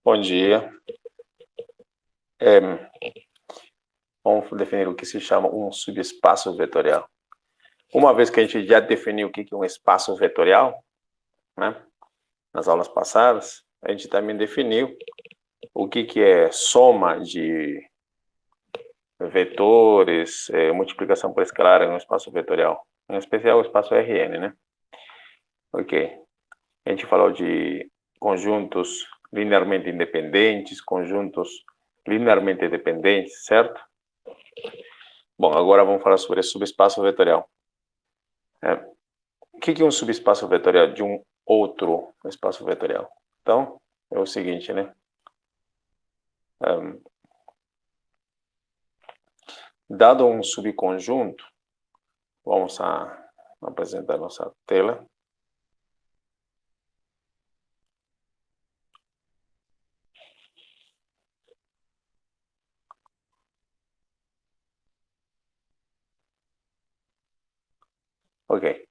Bom dia. Vamos definir o que se chama um subespaço vetorial. Uma vez que a gente já definiu o que é um espaço vetorial, né, nas aulas passadas, a gente também definiu o que é soma de vetores, multiplicação por escalar em um espaço vetorial, em especial o espaço Rn, né? Ok. A gente falou de conjuntos linearmente independentes, conjuntos linearmente dependentes, certo? Bom, agora vamos falar sobre subespaço vetorial. O que é um subespaço vetorial de um outro espaço vetorial? Então, é o seguinte, né? Dado um subconjunto, vamos apresentar nossa tela. Ok.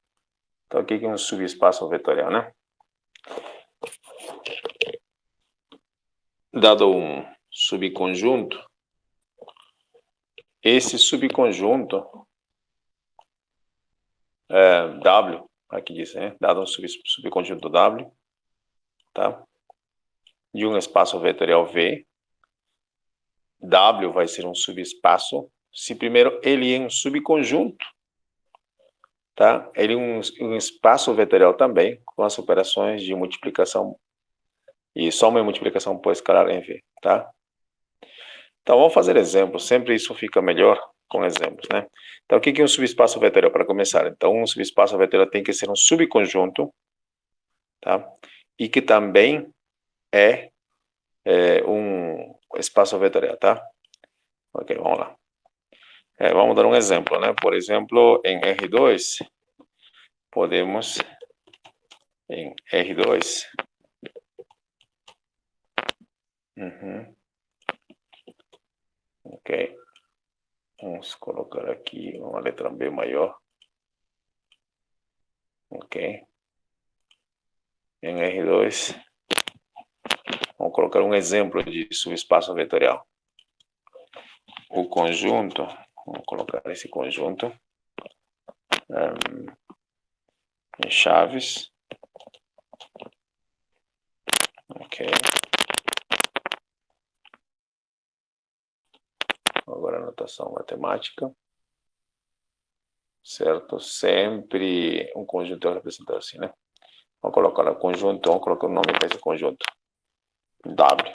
Então, o que é um subespaço vetorial, né? Dado um subconjunto, esse subconjunto W, aqui diz, né? Dado um subconjunto W, tá? De um espaço vetorial V, W vai ser um subespaço se primeiro ele é um subconjunto, tá? Ele é um espaço vetorial também, com as operações de multiplicação e soma e multiplicação por escalar em V, tá? Então, vamos fazer exemplos. Sempre isso fica melhor com exemplos, né? Então, o que é um subespaço vetorial para começar? Então, um subespaço vetorial tem que ser um subconjunto, tá? E que também é um espaço vetorial, tá? Ok, vamos lá. Vamos dar um exemplo, né? Por exemplo, em R2, podemos, em R2, ok, vamos colocar aqui uma letra B maior, ok, em R2, vamos colocar um exemplo de subespaço vetorial. O conjunto, vamos colocar esse conjunto em chaves, ok. Agora a notação matemática, certo? Sempre um conjunto é representado assim, né? Vamos colocar o conjunto, vamos colocar o nome desse conjunto. W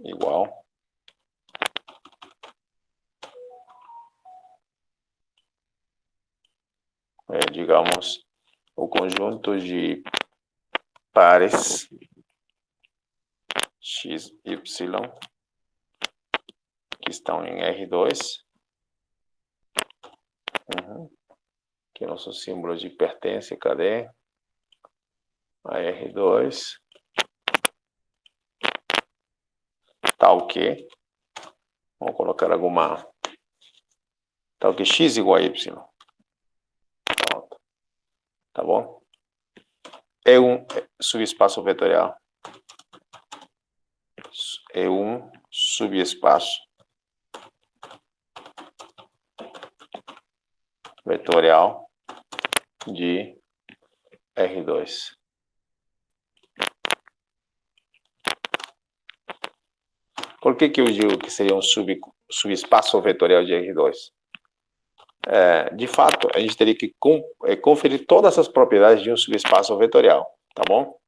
igual digamos, o conjunto de pares x, y que estão em R2, que é nosso símbolo de pertence, cadê? A R2, tal que, vamos colocar alguma, tal que x igual a y. Pronto. Tá bom? É um subespaço vetorial. É um subespaço vetorial de R2. Por que eu digo que seria um subespaço vetorial de R2? De fato, a gente teria que conferir todas as propriedades de um subespaço vetorial, tá bom?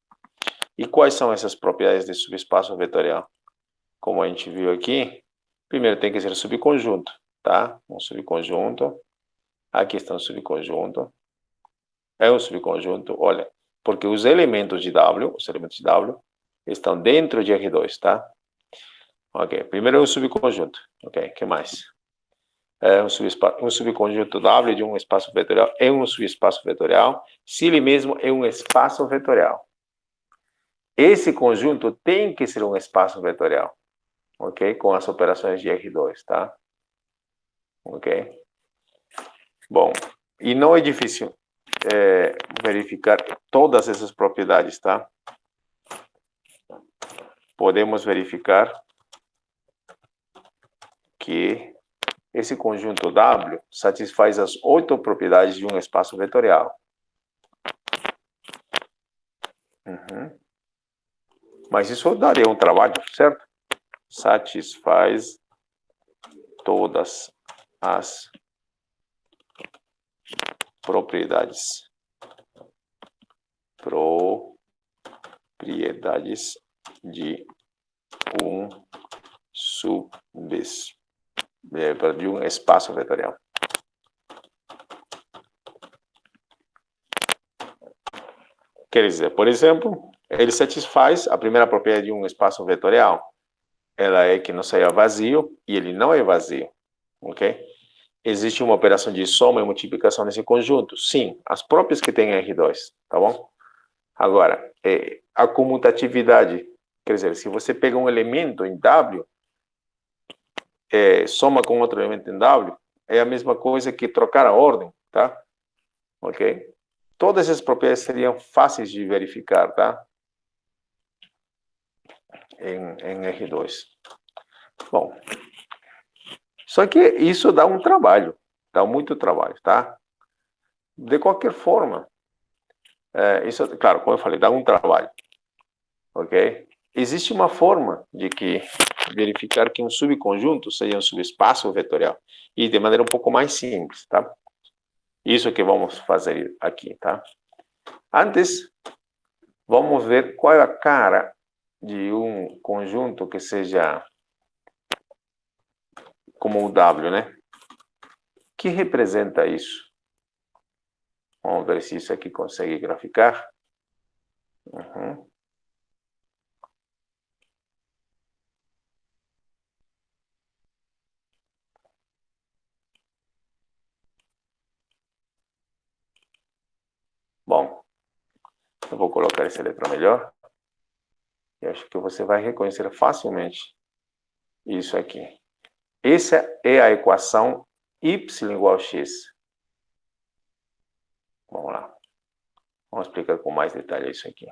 E quais são essas propriedades de subespaço vetorial? Como a gente viu aqui, primeiro tem que ser subconjunto, tá? Um subconjunto. Aqui está um subconjunto. É um subconjunto, olha, porque os elementos de W estão dentro de R2, tá? Ok, primeiro é um subconjunto. Ok, o que mais? Um subconjunto W de um espaço vetorial é um subespaço vetorial, se ele mesmo é um espaço vetorial. Esse conjunto tem que ser um espaço vetorial, ok? Com as operações de R2, tá? Ok? Bom, e não é difícil verificar todas essas propriedades, tá? podemos verificar que esse conjunto W satisfaz as 8 propriedades de um espaço vetorial. Mas isso daria um trabalho, certo? Satisfaz todas as propriedades de um de um espaço vetorial. Quer dizer, por exemplo, ele satisfaz a primeira propriedade de um espaço vetorial. Ela é que não seja vazio, e ele não é vazio, ok? Existe uma operação de soma e multiplicação nesse conjunto? Sim, as próprias que tem R2, tá bom? Agora, a comutatividade, quer dizer, se você pega um elemento em W, soma com outro elemento em W, é a mesma coisa que trocar a ordem, tá? Ok? Todas essas propriedades seriam fáceis de verificar, tá? Em R2. Bom, só que isso dá um trabalho, dá muito trabalho, tá? De qualquer forma, isso, claro, como eu falei, dá um trabalho, ok? Existe uma forma de verificar que um subconjunto seja um subespaço vetorial, e de maneira um pouco mais simples, tá? Isso que vamos fazer aqui, tá? Antes, vamos ver qual é a cara de um conjunto que seja como o W, né? Que representa isso? Vamos ver se isso aqui consegue graficar. Bom, eu vou colocar essa letra melhor. Eu acho que você vai reconhecer facilmente isso aqui. Essa é a equação y igual a x. Vamos lá. Vamos explicar com mais detalhe isso aqui.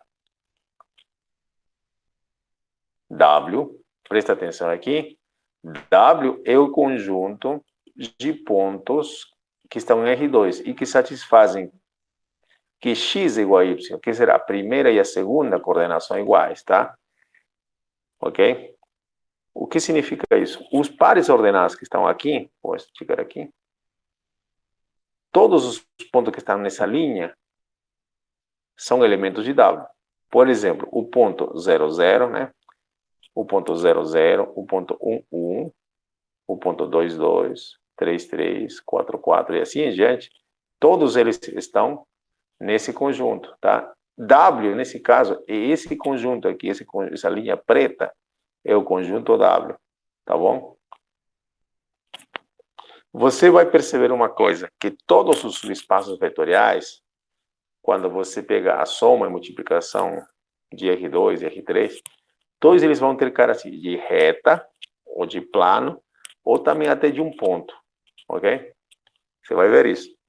W, presta atenção aqui. W é o conjunto de pontos que estão em R2 e que satisfazem que x é igual a y, que será a primeira e a segunda coordenação iguais, tá? Ok? O que significa isso? Os pares ordenados que estão aqui, vou esticar aqui, todos os pontos que estão nessa linha são elementos de W. Por exemplo, o ponto 0, 0, né? O ponto 0, 0, o ponto 1, 1, o ponto 2, 2, 3, 3, 4, 4 e assim em diante. Todos eles estão nesse conjunto, tá? W, nesse caso, é esse conjunto aqui, essa linha preta, é o conjunto W, tá bom? Você vai perceber uma coisa, que todos os subespaços vetoriais, quando você pegar a soma e multiplicação de R2 e R3, todos eles vão ter cara assim, de reta, ou de plano, ou também até de um ponto, ok? Você vai ver isso.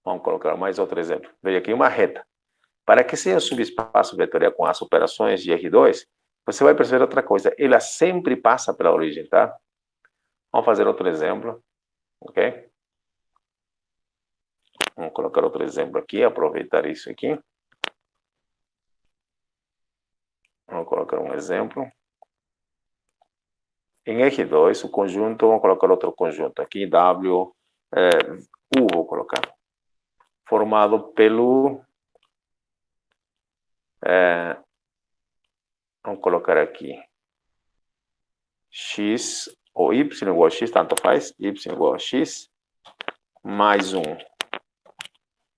Vamos colocar mais outro exemplo. Veja aqui uma reta. Para que seja um subespaço vetorial com as operações de R2, você vai perceber outra coisa. Ela sempre passa pela origem, tá? Vamos fazer outro exemplo, ok? Vamos colocar outro exemplo aqui, aproveitar isso aqui. Vamos colocar um exemplo. Em R2, o conjunto, vamos colocar outro conjunto aqui, U, vou colocar, formado pelo, vamos colocar aqui, x ou y igual a x, tanto faz, y igual a x, mais 1.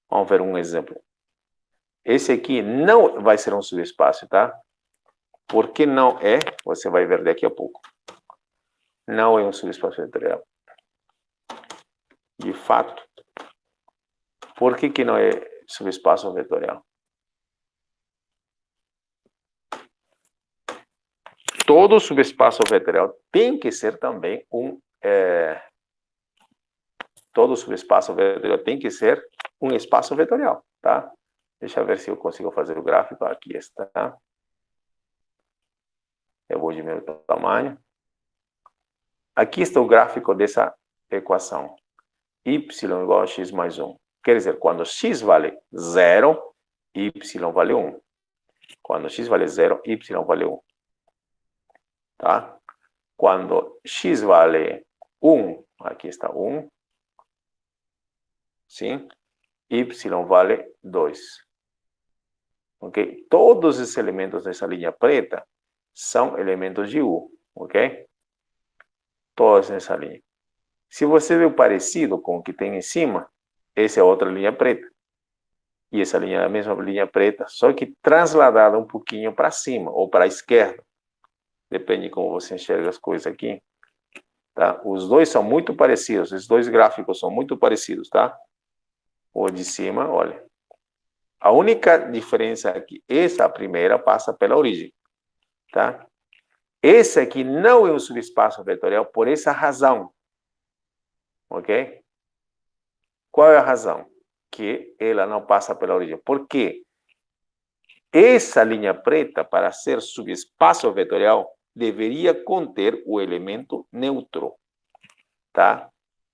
Vamos ver um exemplo. Esse aqui não vai ser um subespaço, tá? Por que não é? Você vai ver daqui a pouco. Não é um subespaço vetorial. De fato, por que não é subespaço vetorial? Todo subespaço vetorial tem que ser também todo subespaço vetorial tem que ser um espaço vetorial, tá? Deixa eu ver se eu consigo fazer o gráfico. Aqui está. Eu vou diminuir o tamanho. Aqui está o gráfico dessa equação. Y igual a x mais 1. Quer dizer, quando x vale 0, y vale 1. Quando x vale 0, y vale 1. Tá? Quando x vale 1, aqui está 1. Sim? Y vale 2. Ok? Todos os elementos dessa linha preta são elementos de U. Ok? Todos nessa linha. Se você vê o parecido com o que tem em cima, essa é outra linha preta. E essa linha é a mesma linha preta, só que transladada um pouquinho para cima ou para a esquerda. Depende de como você enxerga as coisas aqui. Tá? Os dois são muito parecidos, os dois gráficos são muito parecidos, tá? O de cima, olha. A única diferença é que essa primeira passa pela origem, tá? Esse aqui não é um subespaço vetorial por essa razão. Ok? Qual é a razão? Que ela não passa pela origem. Por quê? Essa linha preta, para ser subespaço vetorial, deveria conter o elemento neutro. Tá?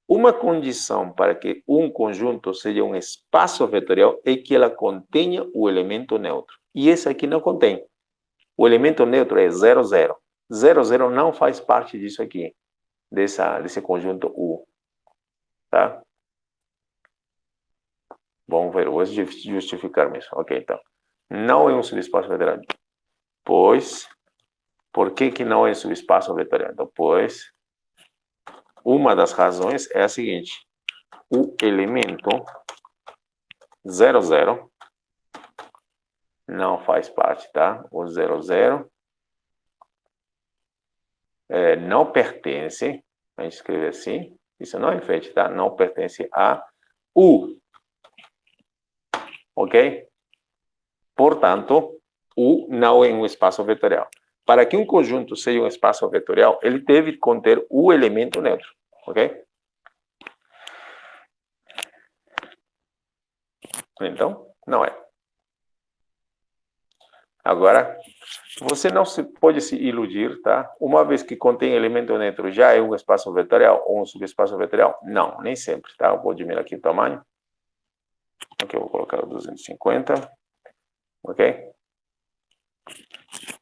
Uma condição para que um conjunto seja um espaço vetorial é que ela contenha o elemento neutro. E esse aqui não contém. O elemento neutro é 0, 0. 0, 0 não faz parte disso aqui, desse conjunto U. Tá? Vamos ver, vou justificar mesmo. Ok, então. Não é um subespaço vetorial. Pois, por que não é subespaço vetorial? Então, pois, uma das razões é a seguinte. O elemento 0, 0 não faz parte, tá? O 0, 0 não pertence, a gente escreve assim, isso não é enfeite, tá? Não pertence a U. Ok? Portanto, U não é um espaço vetorial. Para que um conjunto seja um espaço vetorial, ele deve conter o elemento neutro. Ok? Então, não é. Agora, você não pode se iludir, tá? Uma vez que contém elemento neutro, já é um espaço vetorial ou um subespaço vetorial? Não, nem sempre, tá? Eu vou diminuir aqui o tamanho. Aqui eu vou colocar 250. Ok?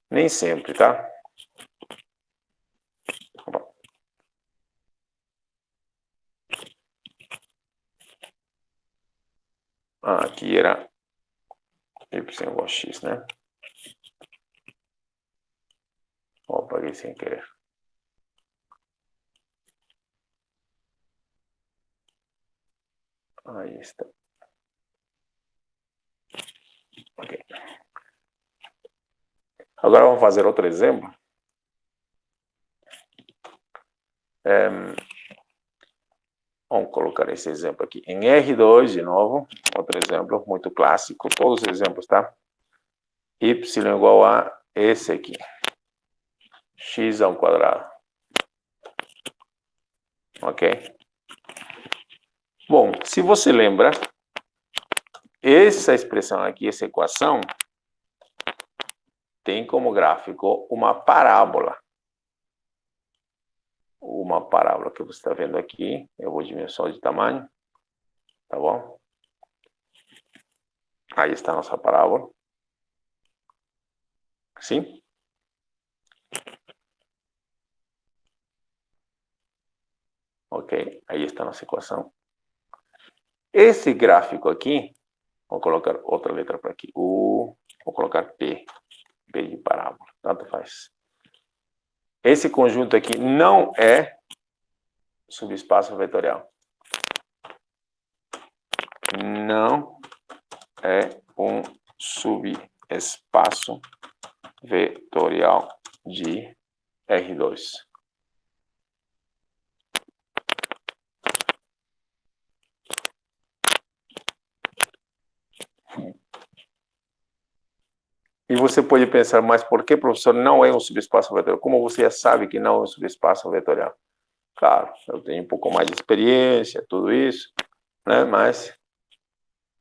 Nem sempre, tá? Aqui era y igual a x, né? Apaguei sem querer. Aí está. Ok. Agora vamos fazer outro exemplo. Vamos colocar esse exemplo aqui. Em R2, de novo, outro exemplo muito clássico, todos os exemplos, tá? Y igual a esse aqui. X ao quadrado. Ok? Bom, se você lembra, essa expressão aqui, essa equação, tem como gráfico uma parábola. Uma parábola que você está vendo aqui. Eu vou diminuir só de tamanho. Tá bom? Aí está a nossa parábola. Sim? Ok, aí está a nossa equação. Esse gráfico aqui, vou colocar outra letra para aqui. Vou colocar P. P de parábola, tanto faz. Esse conjunto aqui não é subespaço vetorial. Não é um subespaço vetorial de R2. E você pode pensar, mas por que, professor, não é um subespaço vetorial? Como você já sabe que não é um subespaço vetorial? Claro, eu tenho um pouco mais de experiência, tudo isso, né? Mas...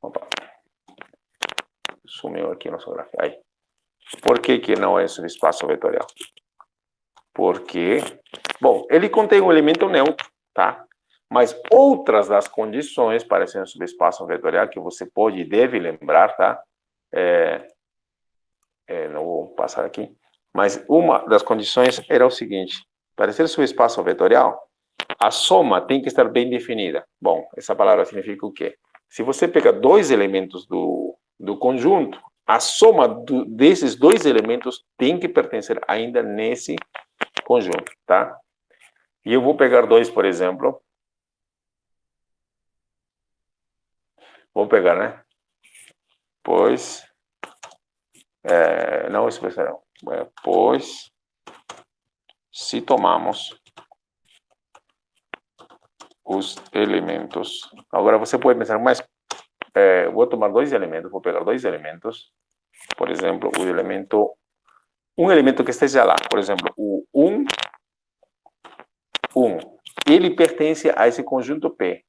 Opa. Sumiu aqui a nossa grafia. Aí. Por que não é subespaço vetorial? Porque, bom, ele contém um elemento neutro, tá? Mas outras das condições para ser um subespaço vetorial que você pode e deve lembrar, tá? Não vou passar aqui. Mas uma das condições era o seguinte: para ser subespaço vetorial, a soma tem que estar bem definida. Bom, essa palavra significa o quê? Se você pega dois elementos do conjunto, a soma desses dois elementos tem que pertencer ainda nesse conjunto, tá? E eu vou pegar dois, por exemplo. Vou pegar, né? Pois... não expressarão. Pois, se tomamos os elementos... Agora você pode pensar, mas vou tomar dois elementos, vou pegar dois elementos. Por exemplo, um elemento que esteja lá, por exemplo, o 1, 1. Ele pertence a esse conjunto P.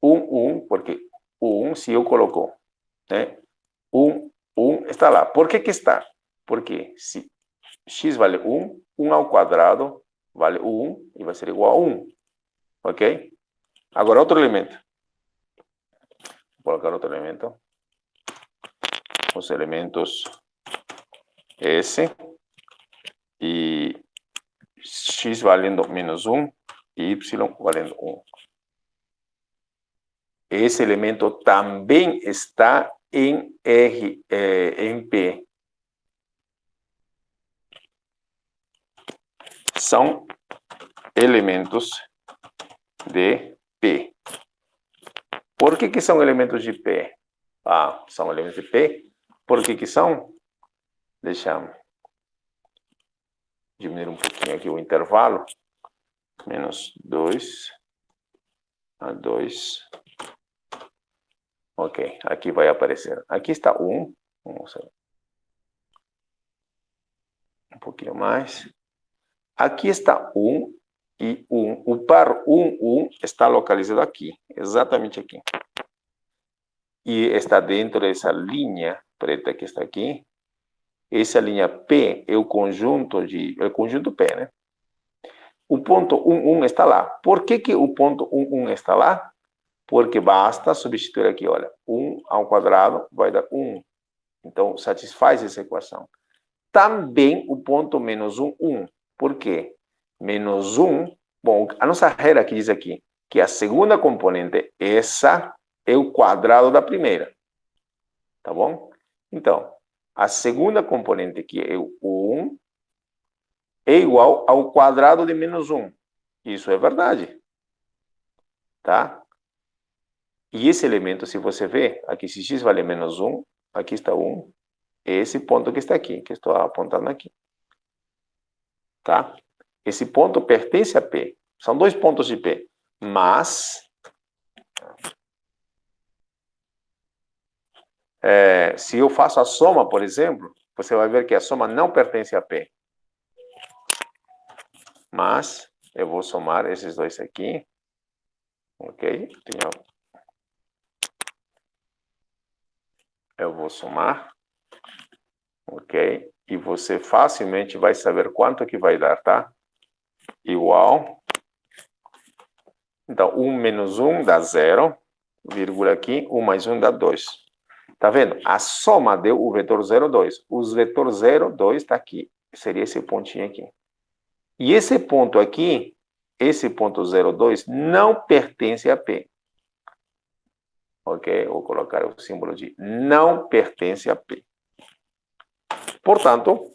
1, porque o 1 se eu colocou, né? 1 está lá. Por que está? Porque se x vale 1, 1 ao quadrado vale 1 e vai ser igual a 1. Ok? Agora outro elemento. Vou colocar outro elemento. Os elementos S e x valendo menos 1 e y valendo 1. Esse elemento também está em P. São elementos de P. Por que são elementos de P? São elementos de P. Por que são? Deixa eu diminuir um pouquinho aqui o intervalo. Menos 2 a 2. Ok, aqui vai aparecer. Aqui está 1. Vamos ver. Um pouquinho mais. Aqui está 1 e 1. O par 1, 1 está localizado aqui, exatamente aqui. E está dentro dessa linha preta que está aqui. Essa linha P é o conjunto P, né? O ponto 1, 1 está lá. Por que o ponto 1, 1 está lá? Porque basta substituir aqui, olha, 1 ao quadrado vai dar 1. Então, satisfaz essa equação. Também o ponto menos 1, 1. Por quê? Menos 1, bom, a nossa regra aqui diz aqui que a segunda componente, essa é o quadrado da primeira. Tá bom? Então, a segunda componente, que é o 1, é igual ao quadrado de menos 1. Isso é verdade. Tá? E esse elemento, se você ver, aqui se x vale menos 1, aqui está 1, esse ponto que está aqui, que estou apontando aqui. Tá? Esse ponto pertence a P. São dois pontos de P. Mas, se eu faço a soma, por exemplo, você vai ver que a soma não pertence a P. Mas, eu vou somar esses dois aqui. Ok? Eu vou somar. Ok? E você facilmente vai saber quanto que vai dar, tá? Igual. Então, 1 menos 1 dá 0, vírgula aqui, 1 mais 1 dá 2. Tá vendo? A soma deu o vetor 0, 2. O vetor 0, 2 está aqui. Seria esse pontinho aqui. E esse ponto aqui, esse ponto 0, 2, não pertence a P. Ok? Vou colocar o símbolo de não pertence a P. Portanto,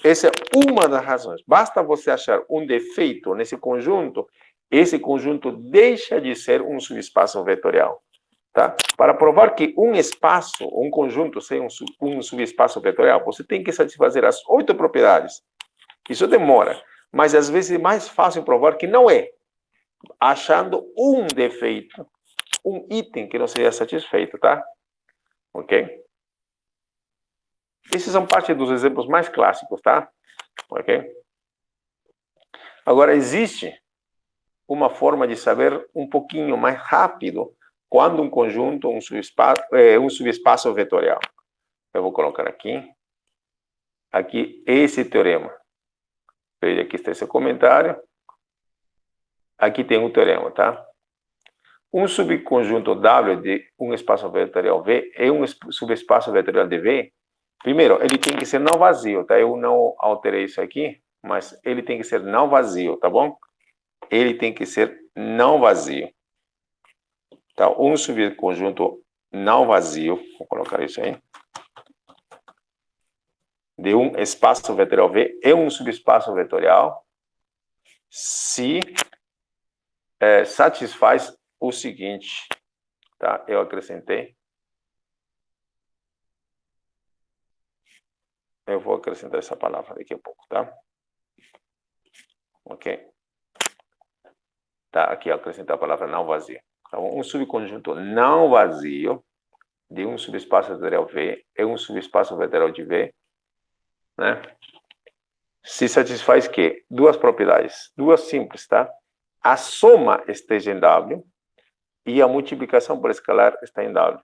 essa é uma das razões. Basta você achar um defeito nesse conjunto, esse conjunto deixa de ser um subespaço vetorial. Tá? Para provar que um espaço, um conjunto, seja um subespaço vetorial, você tem que satisfazer as 8 propriedades. Isso demora, mas às vezes é mais fácil provar que não é, achando um defeito, um item que não seja satisfeito, tá? Ok? Esses são parte dos exemplos mais clássicos, tá? Ok? Agora, existe uma forma de saber um pouquinho mais rápido quando um conjunto, um subespaço vetorial. Eu vou colocar aqui esse teorema. Veja, aqui está esse comentário. Aqui tem um teorema, tá? Um subconjunto W de um espaço vetorial V é um subespaço vetorial de V. Primeiro, ele tem que ser não vazio, tá? Eu não alterei isso aqui, mas ele tem que ser não vazio, tá bom? Ele tem que ser não vazio. Tá? Um subconjunto não vazio, vou colocar isso aí, de um espaço vetorial V é um subespaço vetorial se satisfaz o seguinte, tá? Eu acrescentei. Eu vou acrescentar essa palavra daqui a pouco, tá? Ok? Tá, aqui eu acrescentar a palavra não vazio. Então, um subconjunto não vazio de um subespaço vetorial V é um subespaço vetorial de V, né? Se satisfaz que? Duas propriedades, duas simples, tá? A soma esteja em W e a multiplicação por escalar está em W.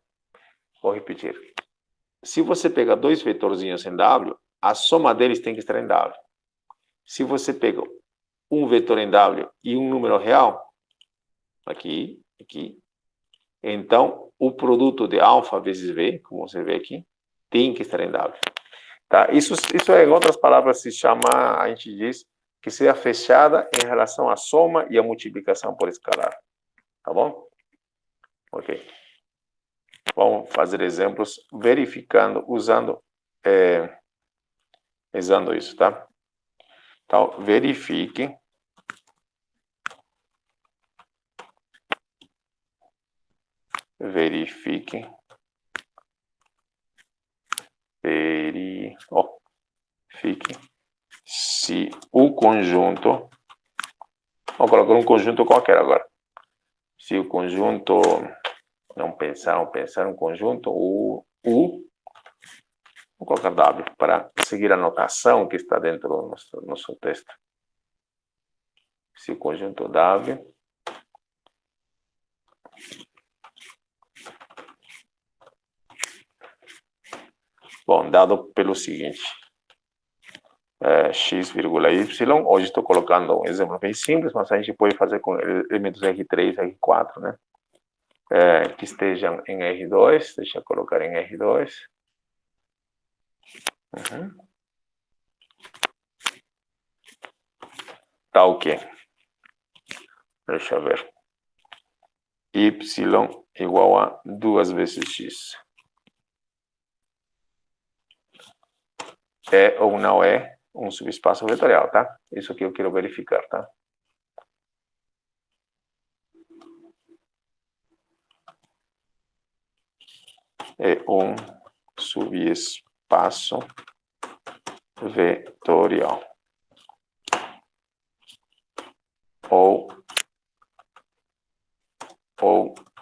Vou repetir. Se você pegar dois vetorzinhos em W, a soma deles tem que estar em W. Se você pega um vetor em W e um número real, aqui, então o produto de alfa vezes V, como você vê aqui, tem que estar em W. Tá? Isso em outras palavras, se chama, a gente diz, que seja fechada em relação à soma e à multiplicação por escalar. Tá bom? Ok. Vamos fazer exemplos verificando, usando isso, tá? Então, verifique se o conjunto, vou colocar um conjunto qualquer agora, se o conjunto, não pensar um conjunto, vou colocar W para seguir a notação que está dentro do nosso texto. Se o conjunto W bom, dado pelo seguinte, x, y, hoje estou colocando um exemplo bem simples, mas a gente pode fazer com elementos R3, R4, né? Que estejam em R2, deixa eu colocar em R2. Tá o quê? Deixa eu ver. Y igual a 2 vezes x. É ou não é um subespaço vetorial, tá? Isso que eu quero verificar, tá? É um subespaço vetorial. Ou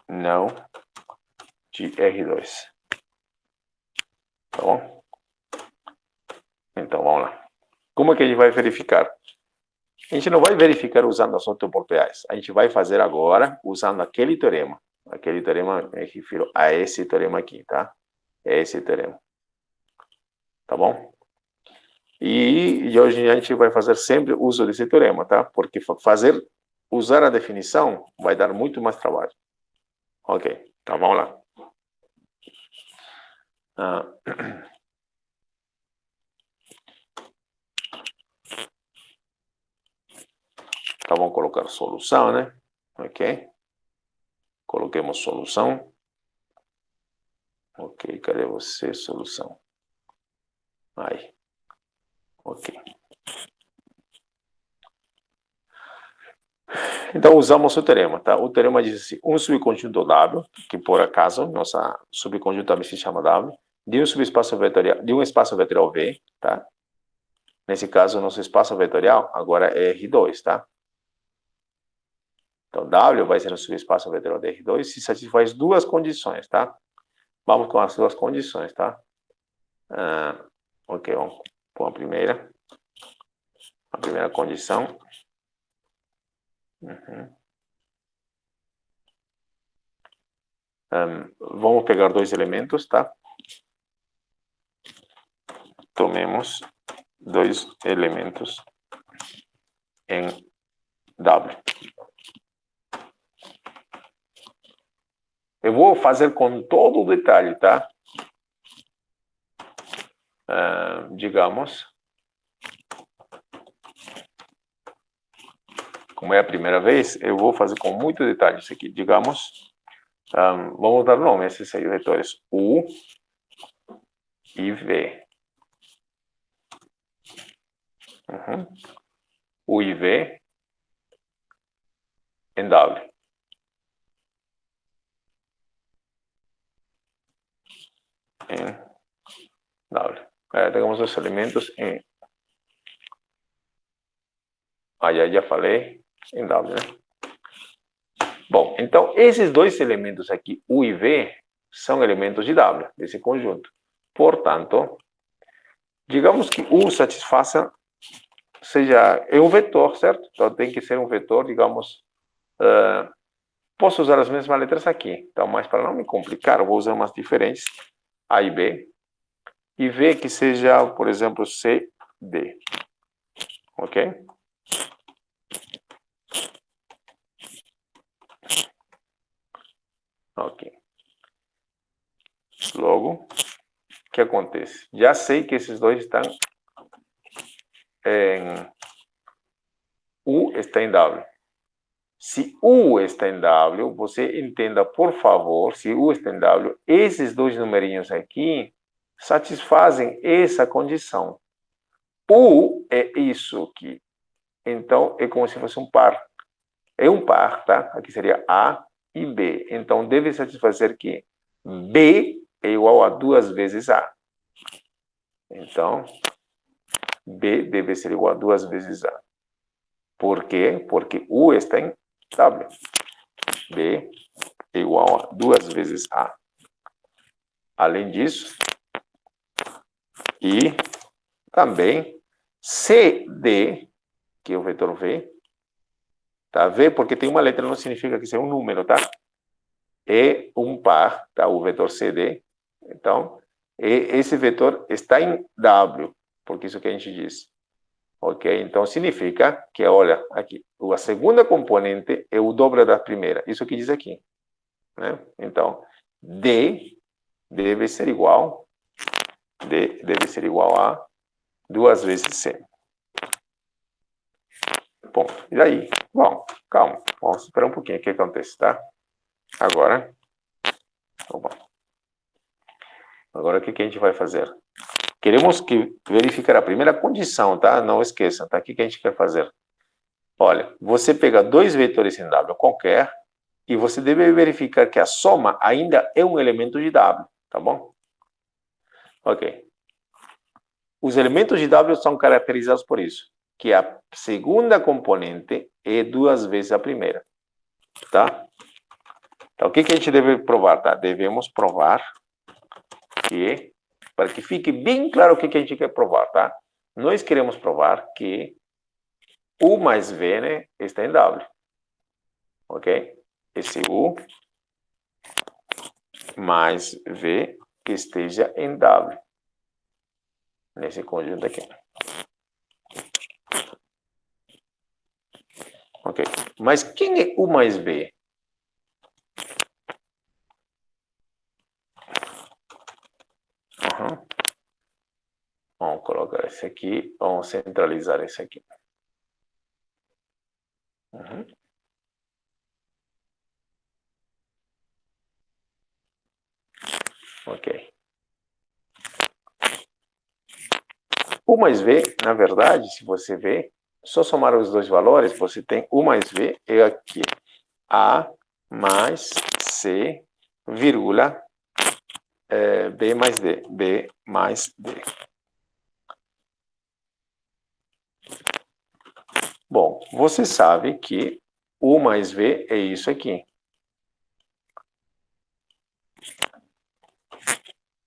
não de R2. Tá bom? Então, vamos lá. Como é que a gente vai verificar? A gente não vai verificar usando as ortopropriais. A gente vai fazer agora usando aquele teorema. Aquele teorema, me refiro a esse teorema aqui, tá? É esse teorema. Tá bom? E hoje a gente vai fazer sempre uso desse teorema, tá? Porque usar a definição vai dar muito mais trabalho. Ok, então vamos lá. Então vamos colocar solução, né? Ok. Coloquemos solução. Ok, cadê você? Solução. Aí. Ok. Então usamos o teorema, tá? O teorema diz assim, um subconjunto W, que por acaso, nossa subconjunto também se chama W, de um subespaço vetorial, de um espaço vetorial V, tá? Nesse caso, nosso espaço vetorial agora é R2, tá? Então, W vai ser um subespaço vetorial de R2 se satisfaz duas condições, tá? Vamos com as duas condições, tá? Ok, vamos com a primeira. A primeira condição. Vamos pegar dois elementos, tá? Tomemos dois elementos em W. Eu vou fazer com todo o detalhe, tá? Digamos, como é a primeira vez, eu vou fazer com muito detalhe isso aqui. Digamos, vamos dar nome a esses seis vetores. U e V. U e V em W. Em W. Temos os elementos em... já falei, em W, né? Bom, então, esses dois elementos aqui, U e V, são elementos de W, desse conjunto. Portanto, digamos que U satisfaça, é um vetor, certo? Então, tem que ser um vetor, digamos, posso usar as mesmas letras aqui. Então, mas para não me complicar, eu vou usar umas diferentes, A e B, e V que seja, por exemplo, C, D. Ok? Ok. Logo, o que acontece? Já sei que esses dois estão em... U está em W. Se U está em W, você entenda, por favor, se U está em W, esses dois numerinhos aqui satisfazem essa condição. U é isso aqui. Então, é como se fosse um par. É um par, tá? Aqui seria A e B. Então, deve satisfazer que B é igual a 2 vezes A. Então, B deve ser igual a 2 vezes A. Por quê? Porque U está em W. B é igual a 2 vezes A. Além disso, e também CD, que é o vetor V, tá? V, porque tem uma letra, não significa que isso é um número, tá? É um par, tá? O vetor CD. Então, esse vetor está em W, porque isso que a gente diz. Ok? Então, significa que, olha, aqui, a segunda componente é o dobro da primeira. Isso que diz aqui. Né? Então, D deve ser igual a 2 vezes C. Ponto. E daí? Bom, calma. Vamos esperar um pouquinho. O que acontece, tá? Agora, agora o que a gente vai fazer? Queremos verificar a primeira condição, tá? Não esqueça, tá? O que a gente quer fazer? Olha, você pega dois vetores em W qualquer e você deve verificar que a soma ainda é um elemento de W, tá bom? Ok. Os elementos de W são caracterizados por isso, que a segunda componente é 2 vezes a primeira, tá? Então, o que a gente deve provar, tá? Devemos provar que, para que fique bem claro o que a gente quer provar, tá? Nós queremos provar que U mais V, né, está em W, ok? Esse U mais V que esteja em W, nesse conjunto aqui. Ok, mas quem é U mais V? Vamos colocar esse aqui, vamos centralizar esse aqui. Ok. U mais V, na verdade, se você ver, só somar os dois valores, você tem U mais V é aqui. A mais C, vírgula, B mais D. B mais D. Bom, você sabe que U mais V é isso aqui.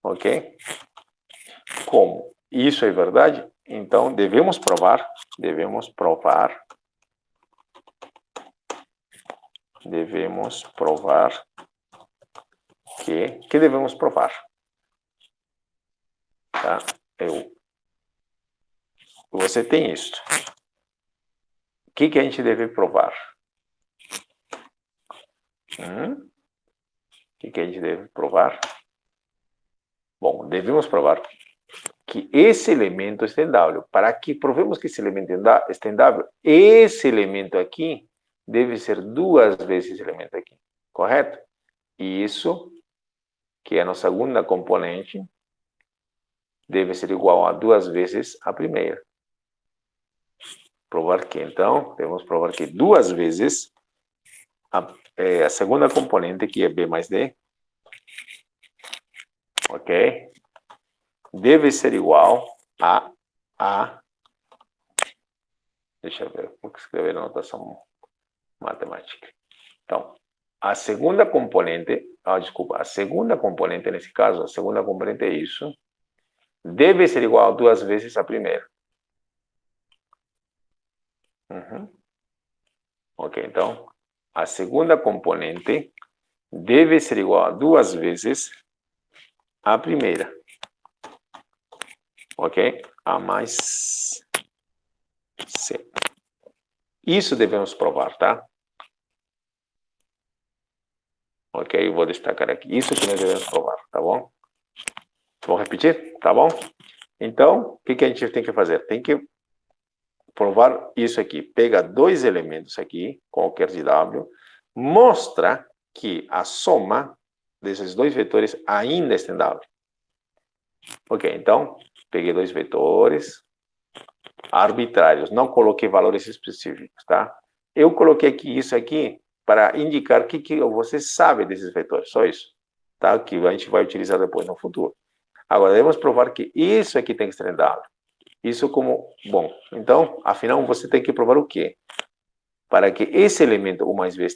Ok? Como isso é verdade, então devemos provar que devemos provar, tá? Você tem isso. que a gente deve provar? O que a gente deve provar? Bom, devemos provar que esse elemento está em W. Para que provemos que esse elemento está em W, esse elemento aqui deve ser 2 vezes esse elemento aqui, correto? E isso, que é a nossa segunda componente, deve ser igual a 2 vezes a primeira. Provar que, então, devemos provar que 2 vezes a segunda componente, que é B mais D, ok? Deve ser igual a deixa eu ver, vou escrever a notação matemática. Então, a segunda componente, desculpa, a segunda componente nesse caso, a segunda componente é isso, deve ser igual a 2 vezes a primeira. Ok, então, a segunda componente deve ser igual a 2 vezes a primeira. Ok? A mais C. Isso devemos provar, tá? Ok, eu vou destacar aqui. Isso que nós devemos provar, tá bom? Vou repetir, tá bom? Então, o que a gente tem que fazer? Tem que provar isso aqui. Pega 2 elementos aqui, qualquer de W, mostra que a soma desses 2 vetores ainda está em W. Ok, então, peguei 2 vetores arbitrários, não coloquei valores específicos, tá? Eu coloquei aqui isso aqui para indicar o que você sabe desses vetores, só isso, tá? Que a gente vai utilizar depois no futuro. Agora, devemos provar que isso aqui tem que estar em W. Isso como, bom, então, afinal, você tem que provar o quê? Para que esse elemento, U mais B,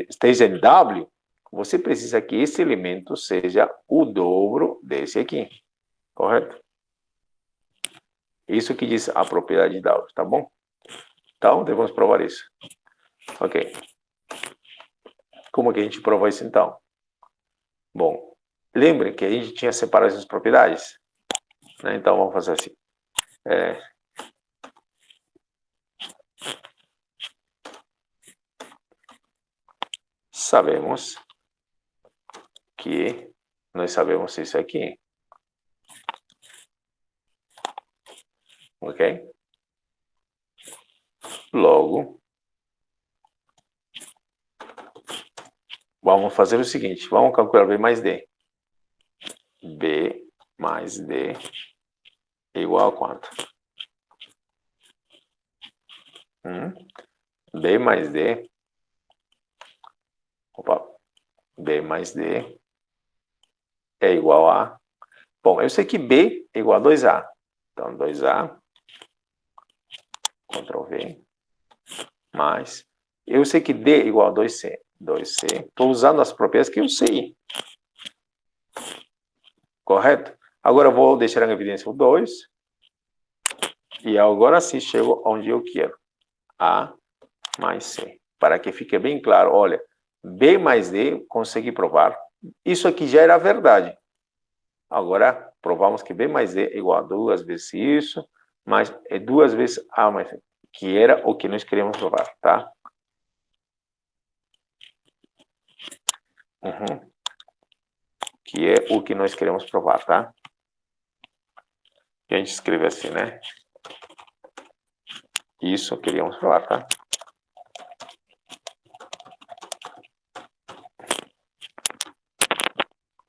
esteja em W, você precisa que esse elemento seja o dobro desse aqui, correto? Isso que diz a propriedade de W, tá bom? Então, devemos provar isso. Ok. Como que a gente prova isso, então? Bom, lembre que a gente tinha separado essas propriedades, né? Então, vamos fazer assim. Sabemos que nós sabemos isso aqui. Ok? Logo, vamos fazer o seguinte. Vamos calcular B mais D. B mais D é igual a quanto? B mais D. Opa. B mais D é igual a... Bom, eu sei que B é igual a 2A. Então, 2A, Ctrl V, mais... Eu sei que D é igual a 2C. 2C. Estou usando as propriedades que eu sei. Correto? Agora eu vou deixar em evidência o 2. E agora sim chego onde eu quero. A mais C. Para que fique bem claro, olha, B mais D, consegui provar. Isso aqui já era verdade. Agora, provamos que B mais D é igual a 2 vezes isso, mas é 2 vezes A mais C, que era o que nós queríamos provar, tá? Que é o que nós queremos provar, tá? E a gente escreve assim, né? Isso queríamos provar, tá?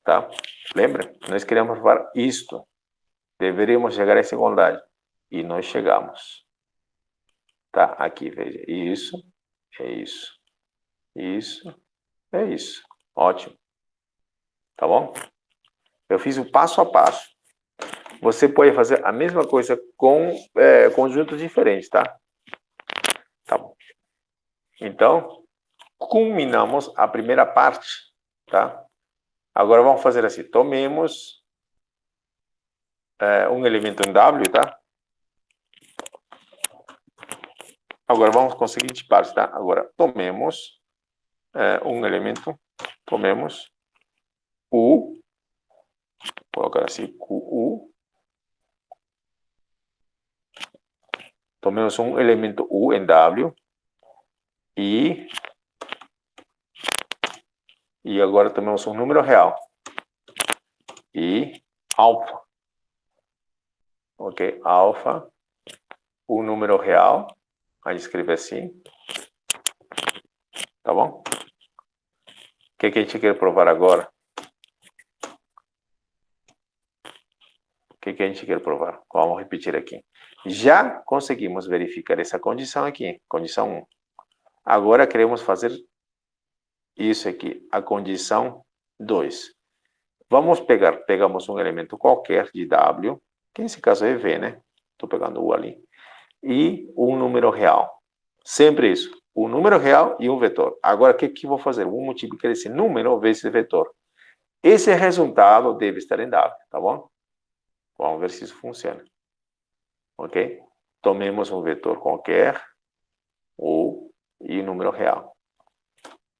Tá? Lembra? Nós queríamos provar isto. Deveríamos chegar a essa igualdade. E nós chegamos. Tá? Aqui, veja. Isso é isso. Isso é isso. Ótimo. Tá bom? Eu fiz o passo a passo. Você pode fazer a mesma coisa com conjuntos diferentes, tá? Tá bom. Então, culminamos a primeira parte, tá? Agora vamos fazer assim. Tomemos um elemento em W, tá? Agora vamos com a seguinte parte, tá? Agora, tomemos um elemento, tomemos U, vou colocar assim, QU. Tomemos um elemento U em W, e agora temos um número real, e alfa, ok? Alfa, o número real, a gente escreve assim, tá bom? O que a gente quer provar agora? O que a gente quer provar? Vamos repetir aqui. Já conseguimos verificar essa condição aqui, condição 1. Agora queremos fazer isso aqui, a condição 2. Vamos pegamos um elemento qualquer de W, que nesse caso é V, né? Estou pegando U ali. E um número real. Sempre isso. Um número real e um vetor. Agora, o que eu vou fazer? Vou multiplicar esse número vezes esse vetor. Esse resultado deve estar em W, tá bom? Vamos ver se isso funciona. Ok? Tomemos um vetor qualquer, U e número real.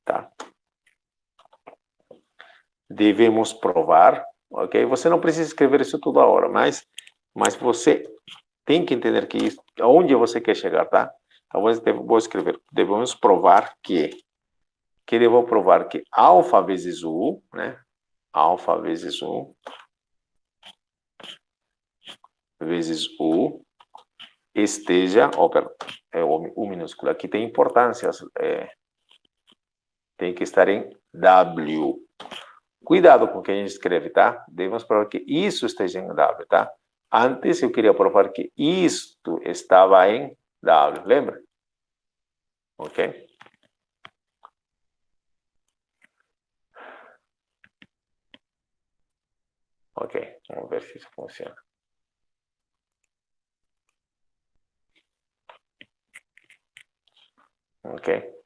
Tá? Devemos provar, ok? Você não precisa escrever isso toda hora, mas você tem que entender que isso, aonde você quer chegar, tá? Então, vou escrever, devemos provar que devo provar que alfa vezes U, né? Alfa vezes U, vezes U, esteja, perdão, U minúsculo, aqui tem importância, tem que estar em W. Cuidado com o que a gente escreve, tá? Devemos provar que isso esteja em W, tá? Antes eu queria provar que isto estava em W, lembra? Ok? Ok, vamos ver se isso funciona. Ok?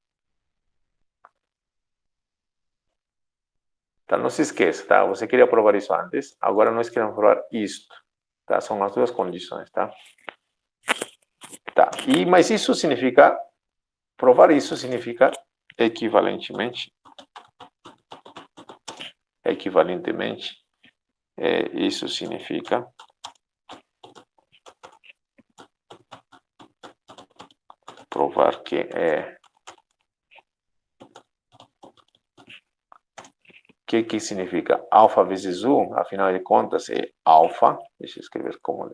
Tá, não se esqueça, tá? Você queria provar isso antes, agora nós queremos provar isto, tá? São as duas condições, tá? Tá, mas isso significa, provar isso significa equivalentemente, isso significa provar que que significa alfa vezes U, afinal de contas é alfa, deixa eu escrever como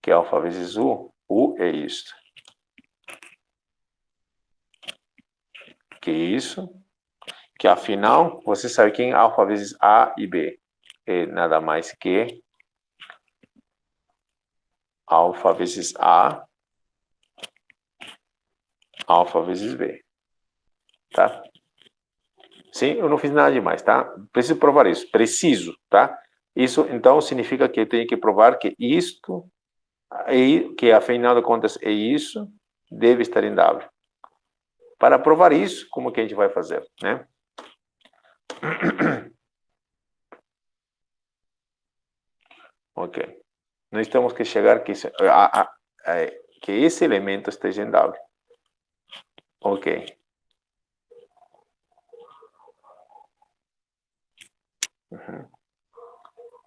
que alfa vezes U é isto. Que isso, que afinal, você sabe que alfa vezes A e B é nada mais que alfa vezes A, alfa vezes B. Tá? Sim, eu não fiz nada demais, tá? Preciso provar isso. Preciso, tá? Isso, então, significa que eu tenho que provar que isto, que afinal de contas é isso, deve estar em W. Para provar isso, como que a gente vai fazer, né? Ok. Nós temos que chegar que esse elemento esteja em W. Ok.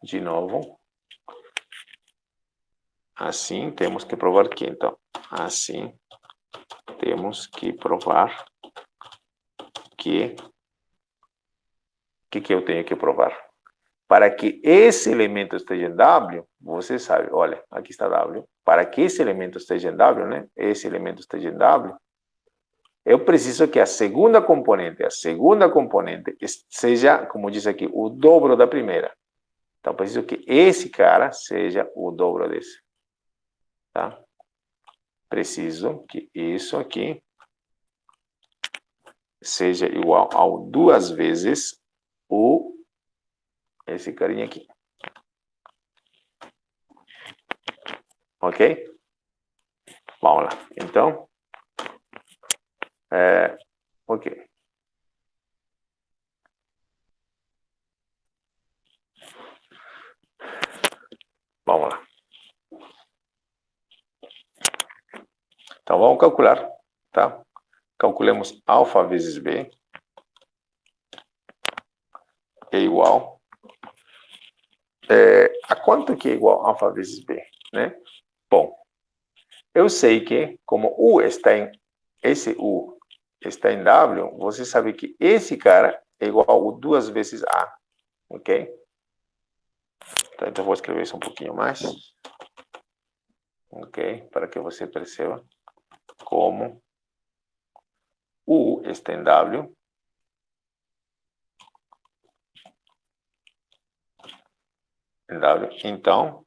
De novo. Assim, temos que provar que, então, assim, temos que provar que eu tenho que provar? Para que esse elemento esteja em W, você sabe, olha, aqui está W. Para que esse elemento esteja em W, né? Esse elemento esteja em W, eu preciso que a segunda componente seja, como diz aqui, o dobro da primeira. Então, preciso que esse cara seja o dobro desse. Tá? Preciso que isso aqui seja igual ao 2 vezes esse carinha aqui. Ok? Vamos lá. Então, ok. Vamos lá. Então, vamos calcular, tá? Calculemos alfa vezes B é igual a quanto que é igual alfa vezes B, né? Bom, Eu sei que, como esse U está em W, você sabe que esse cara é igual a 2 vezes A, ok? Então, eu vou escrever isso um pouquinho mais, ok? Para que você perceba como U está em W. Então,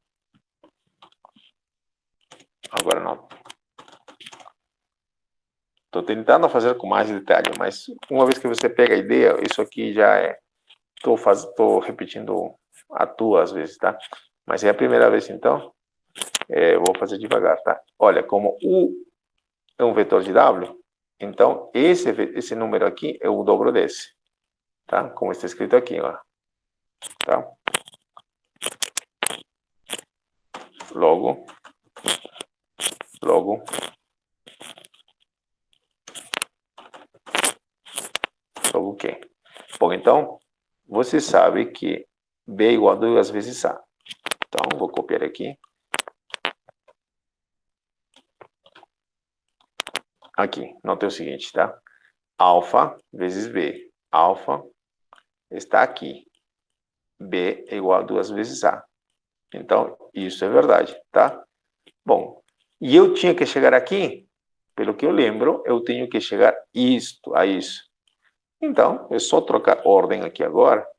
agora não. Estou tentando fazer com mais detalhe, mas uma vez que você pega a ideia, isso aqui já é. Estou repetindo a tua às vezes, tá? Mas é a primeira vez, então. Vou fazer devagar, tá? Olha, como U é um vetor de W, então esse número aqui é o dobro desse, tá? Como está escrito aqui, ó. Tá? Logo o quê? Bom, então, você sabe que B é igual a 2 vezes A. Então, vou copiar aqui. Aqui, nota o seguinte, tá? Alfa vezes B. Alfa está aqui. B é igual a 2 vezes A. Então, isso é verdade, tá? Bom, e eu tinha que chegar aqui, pelo que eu lembro, eu tenho que chegar a isso. Então, é só trocar ordem aqui agora,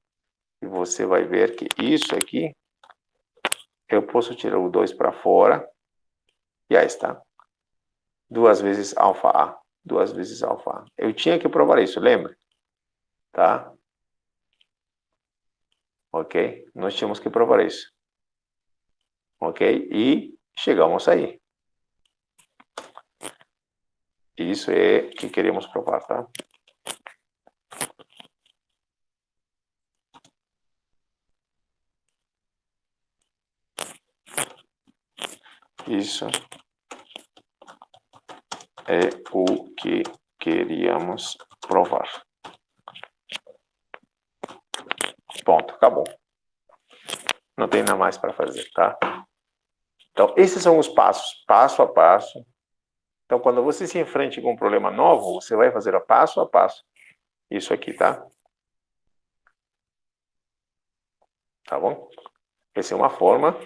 e você vai ver que isso aqui, eu posso tirar o 2 para fora, e aí está. 2 vezes alfa A. 2 vezes alfa A. Eu tinha que provar isso, lembra? Tá? Ok? Nós tínhamos que provar isso. Ok? E chegamos aí. Isso é o que queremos provar, tá? Isso é o que queríamos provar. Ponto, acabou. Não tem nada mais para fazer, tá? Então, esses são os passos, passo a passo. Então, quando você se enfrente com um problema novo, você vai fazer passo a passo. Isso aqui, tá? Tá bom? Essa é uma forma,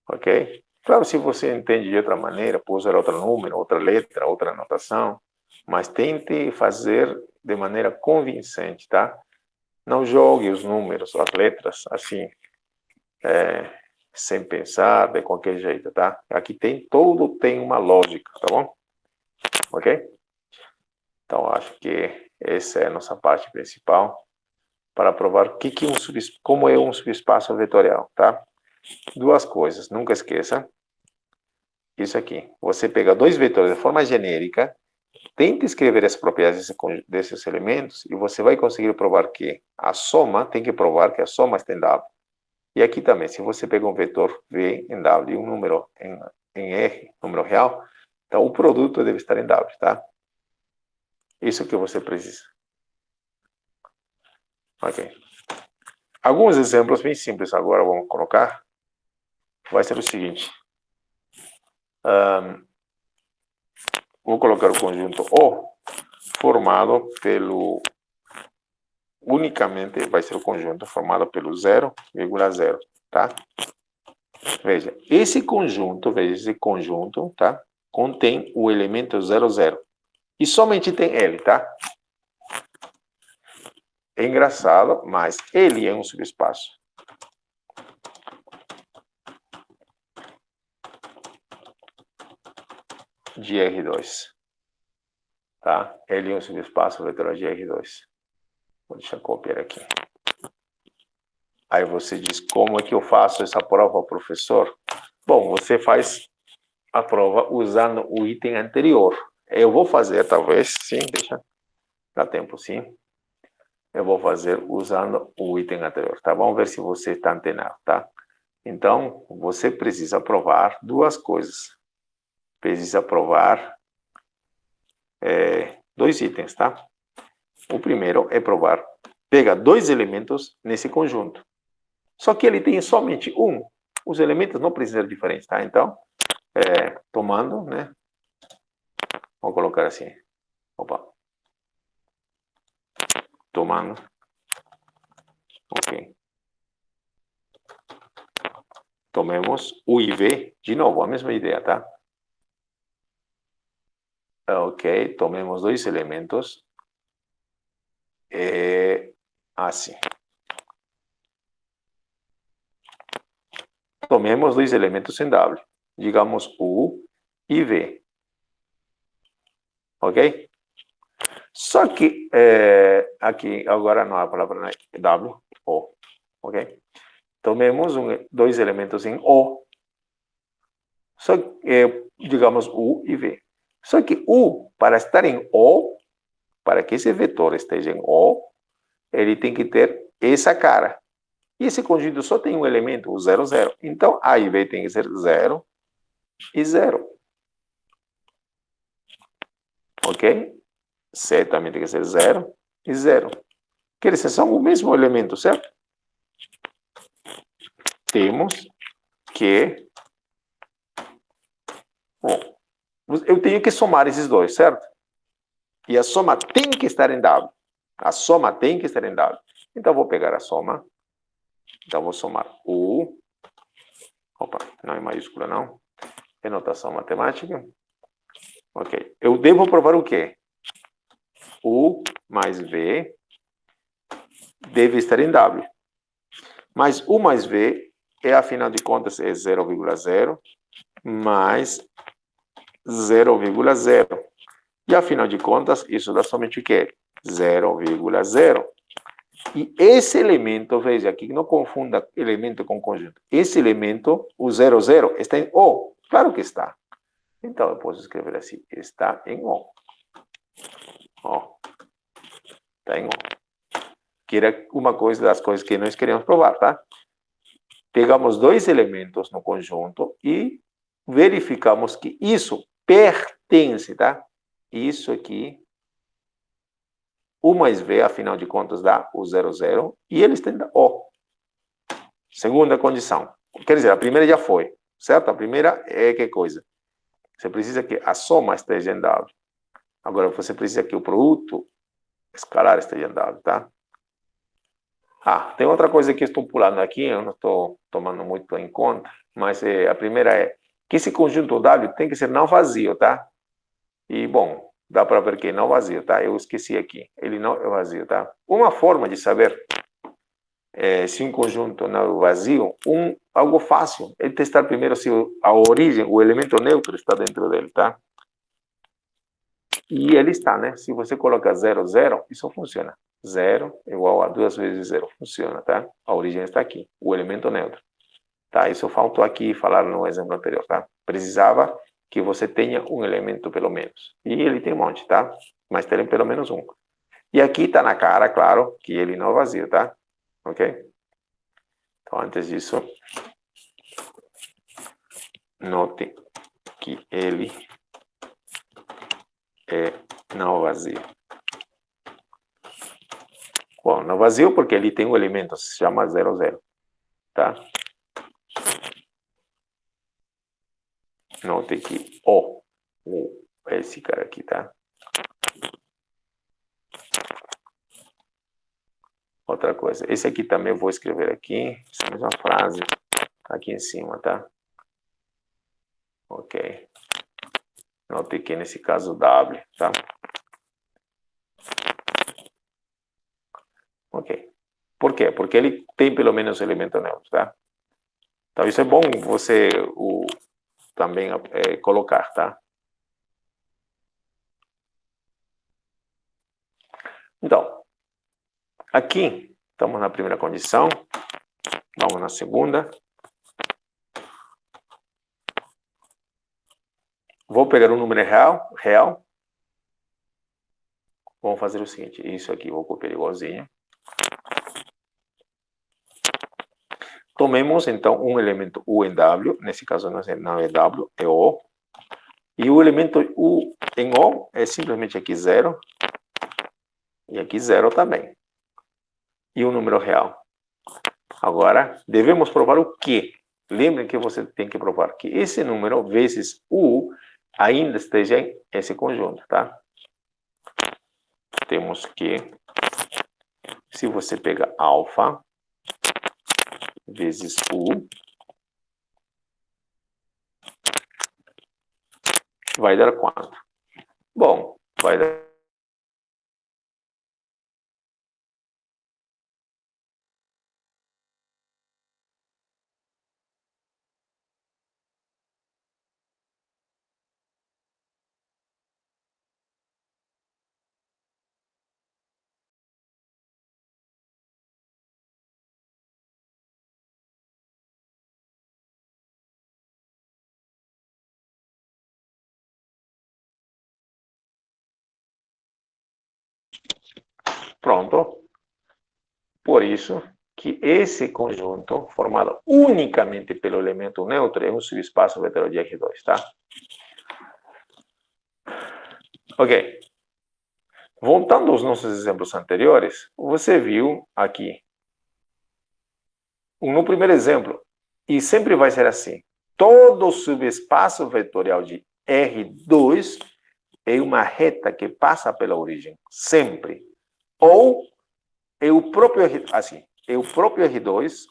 ok? Claro, se você entende de outra maneira, pode usar outro número, outra letra, outra anotação, mas tente fazer de maneira convincente, tá? Não jogue os números, as letras, assim, sem pensar, de qualquer jeito, tá? Aqui tudo tem uma lógica, tá bom? Ok? Então, acho que essa é a nossa parte principal para provar como é um subespaço vetorial, tá? Duas coisas, nunca esqueça. Isso aqui, você pega dois vetores de forma genérica, tenta escrever as propriedades desses elementos e você vai conseguir provar que a soma, tem que provar que a soma está em W. E aqui também, se você pega um vetor V em W e um número em R, número real, então o produto deve estar em W, tá? Isso que você precisa. Ok. Alguns exemplos bem simples agora vamos colocar. Vai ser o seguinte. Vou colocar o conjunto O formado pelo... Unicamente vai ser o conjunto formado pelo 0,0, tá? Veja, esse conjunto, tá? Contém o elemento 00. E somente tem ele, tá? É engraçado, mas ele é um subespaço. De R2. Tá? Ele é um subespaço vetorial de R2. Vou deixar eu copiar aqui. Aí você diz, como é que eu faço essa prova, professor? Bom, você faz a prova usando o item anterior. Eu vou fazer, talvez, sim, dá tempo, sim. Eu vou fazer usando o item anterior, tá? Vamos ver se você está antenado, tá? Então, você precisa provar duas coisas. Precisa provar dois itens, tá? O primeiro é provar, pega dois elementos nesse conjunto. Só que ele tem somente um. Os elementos não precisam ser diferentes, tá? Então, tomando, né? Vou colocar assim. Opa. Tomando. Ok. Tomemos U e V. De novo, a mesma ideia, tá? Ok. Tomemos dois elementos. Assim. Tomemos dois elementos em W. Digamos U e V. Ok? Só que aqui agora não há a palavra W, O. Ok? Tomemos dois elementos em O. Só que, digamos U e V. Só que U, para estar em O, para que esse vetor esteja em O, ele tem que ter essa cara. E esse conjunto só tem um elemento, o 0, 0. Então, A e B tem que ser 0 e 0. Ok? C também tem que ser 0 e 0. Quer dizer, são o mesmo elemento, certo? Temos que... Bom, eu tenho que somar esses dois, certo? E a soma tem que estar em W. A soma tem que estar em W. Então, vou pegar a soma. Então, vou somar U. Opa, não é maiúscula, não. É notação matemática. Ok. Eu devo provar o quê? U mais V deve estar em W. Mas U mais V afinal de contas, é 0,0 mais 0,0. E, afinal de contas, isso dá somente o quê? 0,0. E esse elemento, veja, aqui não confunda elemento com conjunto. Esse elemento, o 0, 0, está em O. Claro que está. Então, eu posso escrever assim, está em O. Ó, está em O. Que era uma das coisas que nós queríamos provar, tá? Pegamos dois elementos no conjunto e verificamos que isso pertence, tá? Isso aqui, U mais V, afinal de contas, dá o 0, 0, e eles têm O. Segunda condição. Quer dizer, a primeira já foi, certo? A primeira é que coisa? Você precisa que a soma esteja em W. Agora, você precisa que o produto escalar esteja em W, tá? Ah, tem outra coisa que estou pulando aqui, eu não estou tomando muito em conta, mas a primeira é que esse conjunto W tem que ser não vazio, tá? E, bom, dá para ver que é não vazio, tá? Eu esqueci aqui, ele não é vazio, tá? Uma forma de saber se um conjunto não é vazio, algo fácil é testar primeiro se a origem, o elemento neutro está dentro dele, tá? E ele está, né? Se você coloca 0, 0, isso funciona. 0 igual a 2 vezes 0. Funciona, tá? A origem está aqui, o elemento neutro. Tá? Isso faltou aqui falar no exemplo anterior, tá? Precisava que você tenha um elemento pelo menos. E ele tem um monte, tá? Mas tem pelo menos um. E aqui está na cara, claro, que ele não é vazio, tá? Ok? Então, antes disso, note que ele é não vazio. Bom, não vazio porque ele tem um elemento, se chama 0, 0. Tá? Note que esse cara aqui, tá? Outra coisa, esse aqui também eu vou escrever aqui, essa mesma frase, aqui em cima, tá? Ok. Note que nesse caso W, tá? Ok. Por quê? Porque ele tem pelo menos elemento neutro, tá? Então isso é bom você também colocar, tá? Então, aqui estamos na primeira condição, vamos na segunda. Vou pegar um número real. Vamos fazer o seguinte, isso aqui vou copiar igualzinho. Tomemos, então, um elemento U em W, nesse caso não é W, é O. E o elemento U em O é simplesmente aqui 0, e aqui 0 também. E um número real. Agora, devemos provar o quê? lembrem que você tem que provar que esse número vezes U ainda esteja em esse conjunto, tá? Temos que, se você pega alfa vezes U, vai dar quanto? Bom, vai dar... Pronto. Por isso que esse conjunto, formado unicamente pelo elemento neutro, é um subespaço vetorial de R2, tá? Ok. Voltando aos nossos exemplos anteriores, você viu aqui, no primeiro exemplo, e sempre vai ser assim, todo subespaço vetorial de R2 é uma reta que passa pela origem, sempre. Ou é o próprio R2,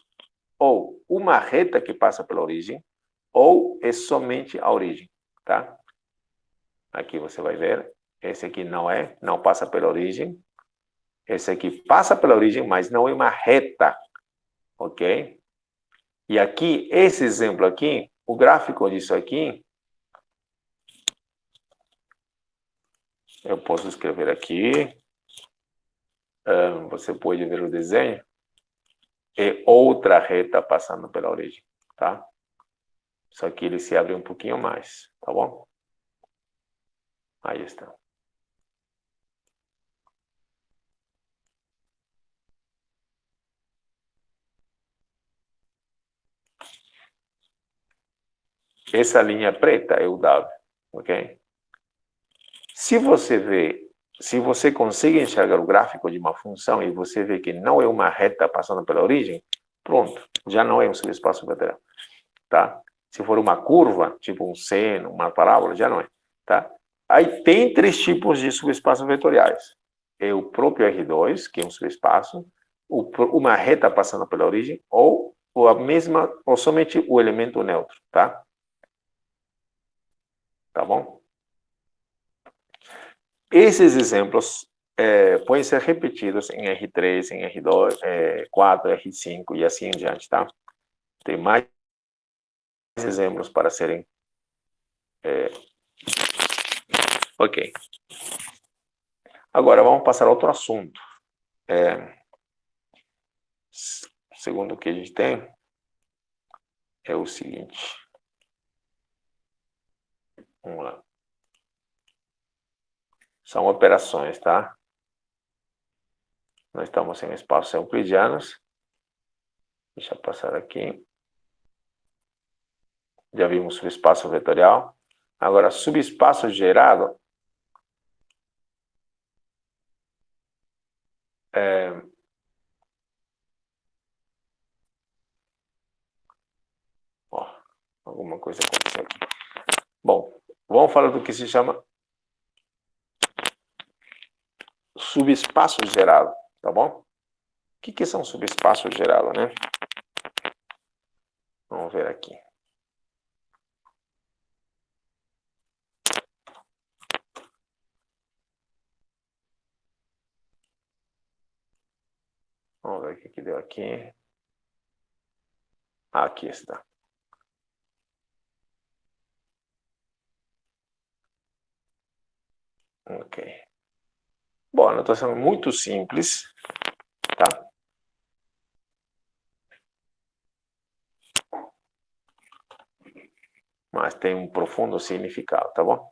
ou uma reta que passa pela origem, ou é somente a origem, tá? Aqui você vai ver, esse aqui não passa pela origem. Esse aqui passa pela origem, mas não é uma reta, ok? E aqui, esse exemplo aqui, o gráfico disso aqui, eu posso escrever aqui, você pode ver o desenho, é outra reta passando pela origem, tá? Só que ele se abre um pouquinho mais, tá bom? Aí está. Essa linha preta é o W, ok? Se você consegue enxergar o gráfico de uma função e você vê que não é uma reta passando pela origem, pronto, já não é um subespaço vetorial, tá? Se for uma curva, tipo um seno, uma parábola, já não é, tá? Aí tem três tipos de subespaços vetoriais. É o próprio R2, que é um subespaço, uma reta passando pela origem, ou a mesma, ou somente o elemento neutro, tá? Tá bom? Esses exemplos podem ser repetidos em R3, em R2, 4, R5 e assim em diante, tá? Tem mais exemplos para serem... Ok. Agora, vamos passar a outro assunto. Segundo o que a gente tem, é o seguinte. Vamos lá. São operações, tá? Nós estamos em espaços euclidianos. Deixa eu passar aqui. Já vimos subespaço vetorial. Agora, subespaço gerado alguma coisa aconteceu aqui. Bom, vamos falar do que se chama subespaço gerado, tá bom? O que são subespaços gerados, né? Vamos ver aqui. Vamos ver o que deu aqui. Aqui está. Ok. Bom, a notação é muito simples, tá? Mas tem um profundo significado, tá bom?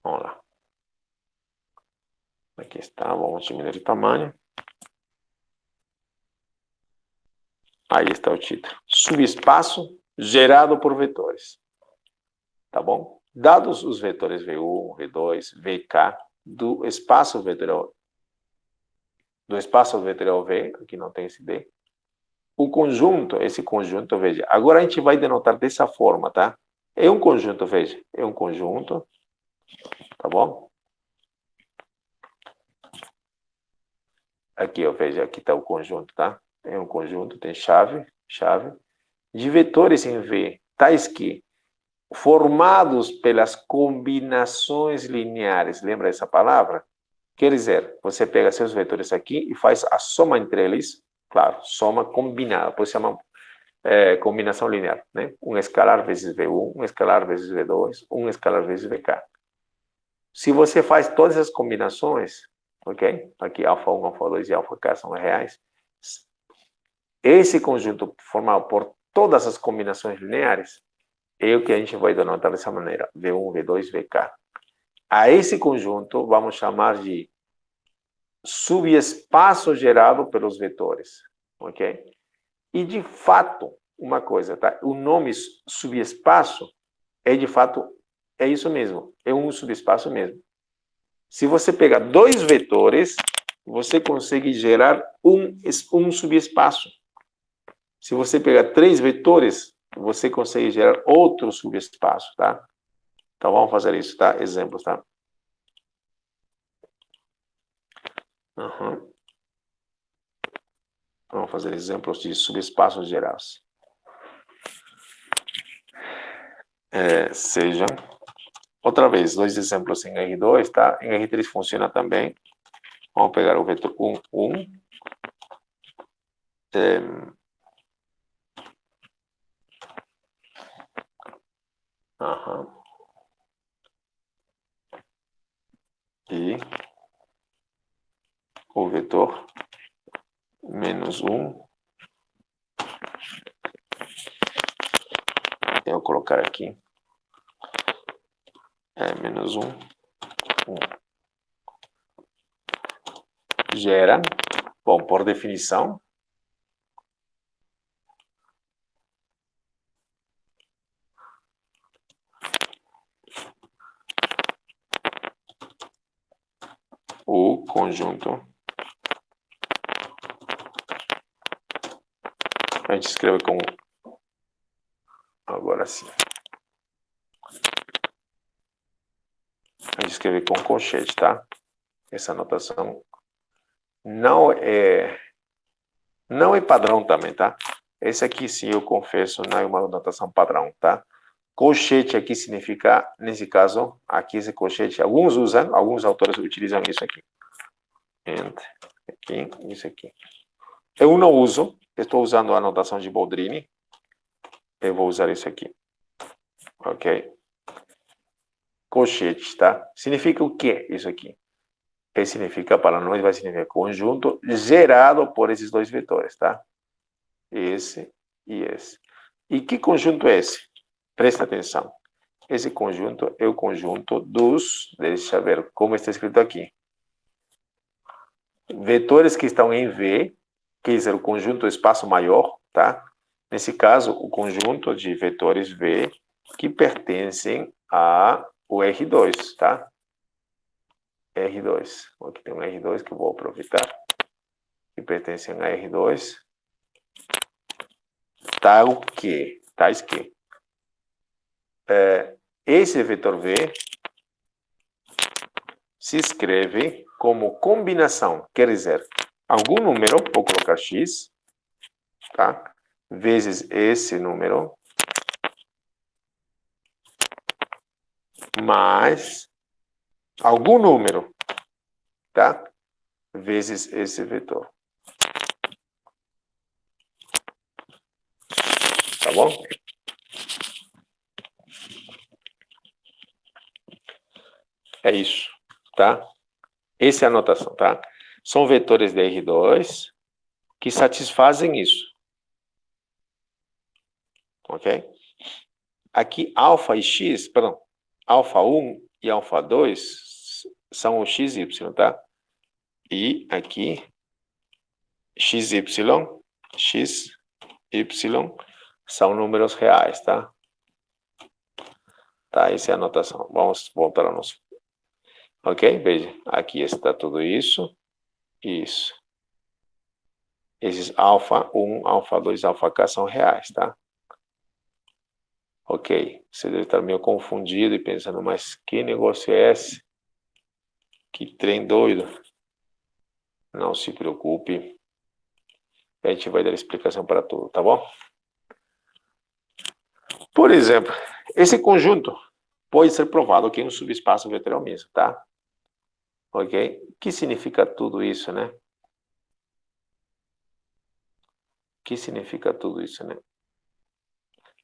Vamos lá. Aqui está, vamos diminuir o tamanho. Aí está o título. Subespaço gerado por vetores. Tá bom? Dados os vetores V1, V2, VK do espaço vetorial V, aqui não tem esse D, o conjunto, esse conjunto, veja, agora a gente vai denotar dessa forma, tá? É um conjunto, veja, é um conjunto, tá bom? Aqui, ó, veja, aqui está o conjunto, tá? É um conjunto, tem chave, de vetores em V, tais que, formados pelas combinações lineares, lembra essa palavra? Quer dizer, você pega seus vetores aqui e faz a soma entre eles, claro, soma combinada, por isso chama combinação linear, né? Um escalar vezes V1, um escalar vezes V2, um escalar vezes VK. Se você faz todas as combinações, ok? Aqui alfa 1, alfa 2 e alfa K são reais. Esse conjunto formado por todas as combinações lineares é o que a gente vai denotar dessa maneira, V1, V2, VK. A esse conjunto vamos chamar de subespaço gerado pelos vetores, ok? E de fato, uma coisa, tá? O nome subespaço é de fato, é isso mesmo, é um subespaço mesmo. Se você pegar dois vetores, você consegue gerar um subespaço. Se você pegar três vetores, você consegue gerar outro subespaço, tá? Então vamos fazer isso, tá? Exemplos, tá? Uhum. Vamos fazer exemplos de subespaços gerais. Sejam, outra vez, dois exemplos em R2, tá? Em R3 funciona também. Vamos pegar o vetor 1, 1. E o vetor menos 1. Eu vou colocar aqui. Menos 1. 1. Gera, bom, por definição, o conjunto, a gente escreve com, agora sim, a gente escreve com colchete, tá? Essa anotação não é padrão também, tá? Esse aqui, sim, eu confesso, não é uma anotação padrão, tá? Colchete aqui significa, nesse caso, aqui esse colchete, alguns usam, alguns autores utilizam isso aqui. Aqui, isso aqui. Eu não uso, estou usando a anotação de Boldrini. Eu vou usar isso aqui. Ok? Colchete, tá? Significa o que isso aqui? Significa, para nós, vai significar conjunto gerado por esses dois vetores, tá? Esse e esse. E que conjunto é esse? Presta atenção. Esse conjunto é o conjunto dos, deixa eu ver como está escrito aqui. Vetores que estão em V, quer dizer, o conjunto do espaço maior, tá? Nesse caso, o conjunto de vetores V que pertencem ao R2, tá? R2. Aqui tem um R2 que eu vou aproveitar. Que pertencem a R2. Tal que, tais que. Esse vetor V se escreve como combinação, quer dizer, algum número, vou colocar x, tá? Vezes esse número, mais algum número, tá? Vezes esse vetor. Tá bom? É isso, tá? Essa é a anotação, tá? São vetores de R2 que satisfazem isso. Ok? Aqui, alfa e x, perdão, alfa 1 e alfa 2 são o x e y, tá? E aqui, x, y são números reais, tá? Tá, essa é a anotação. Vamos voltar ao nosso. Ok? Veja, aqui está tudo isso. Isso. esses alfa 1, alfa 2, alfa k são reais, tá? Ok, você deve estar meio confundido e pensando, mas que negócio é esse? Que trem doido. Não se preocupe. A gente vai dar explicação para tudo, tá bom? Por exemplo, esse conjunto pode ser provado que é um subespaço vetorial mesmo, tá? Ok? O que significa tudo isso, né? O que significa tudo isso, né?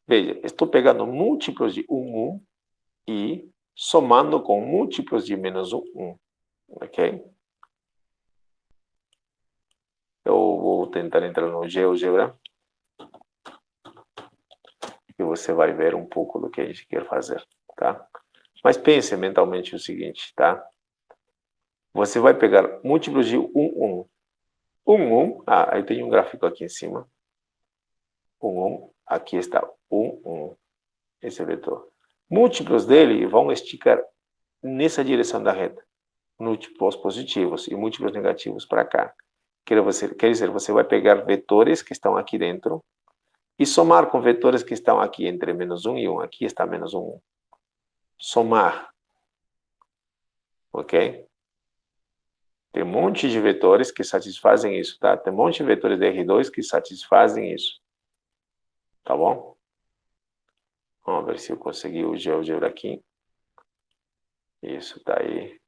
Veja, estou pegando múltiplos de 1 e somando com múltiplos de menos 1, ok? Eu vou tentar entrar no GeoGebra e você vai ver um pouco do que a gente quer fazer, tá? Mas pense mentalmente o seguinte, tá? Você vai pegar múltiplos de 1, 1. Aí tem um gráfico aqui em cima. 1, aqui está 1, esse vetor. Múltiplos dele vão esticar nessa direção da reta. Múltiplos positivos e múltiplos negativos para cá. Quer dizer, você vai pegar vetores que estão aqui dentro e somar com vetores que estão aqui entre menos 1 e 1. Aqui está menos 1. Somar. Ok? Tem um monte de vetores que satisfazem isso, tá? Tem um monte de vetores de R2 que satisfazem isso. Tá bom? Vamos ver se eu consegui o GeoGebra aqui. Isso, tá aí.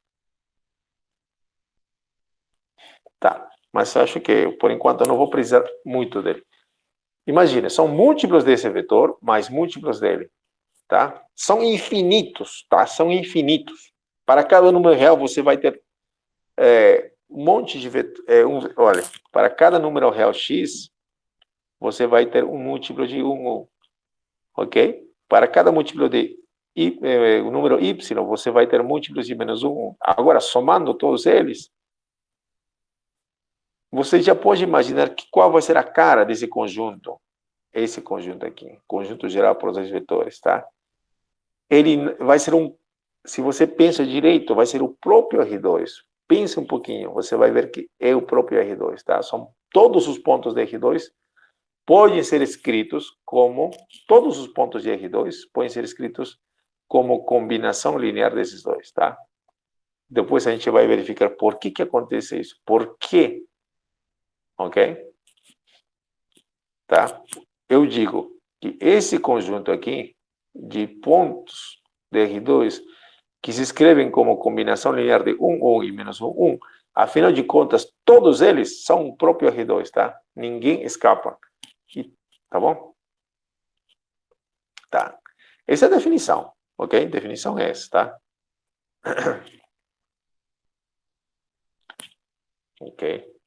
Tá. Mas eu acho que, por enquanto, eu não vou precisar muito dele. Imagina, são múltiplos desse vetor, mais múltiplos dele. Tá? São infinitos, tá? São infinitos. Para cada número real, você vai ter um monte de vetor. Olha, para cada número real x, você vai ter um múltiplo de 1, ok? Para cada múltiplo de o número y, você vai ter múltiplos de menos 1. Agora, somando todos eles, você já pode imaginar qual vai ser a cara desse conjunto. Esse conjunto aqui, conjunto geral por dois vetores, tá? Ele vai ser se você pensa direito, vai ser o próprio R2. Pense um pouquinho, você vai ver que é o próprio R2, tá? São todos os pontos de R2 podem ser escritos como, todos os pontos de R2 podem ser escritos como combinação linear desses dois, tá? Depois a gente vai verificar por que acontece isso. Por quê? Ok? Tá? Eu digo que esse conjunto aqui de pontos de R2 que se escrevem como combinação linear de 1 e menos 1, afinal de contas, todos eles são o próprio R2, tá? Ninguém escapa. Tá bom? Tá. Essa é a definição, ok? Definição é essa, tá? Ok.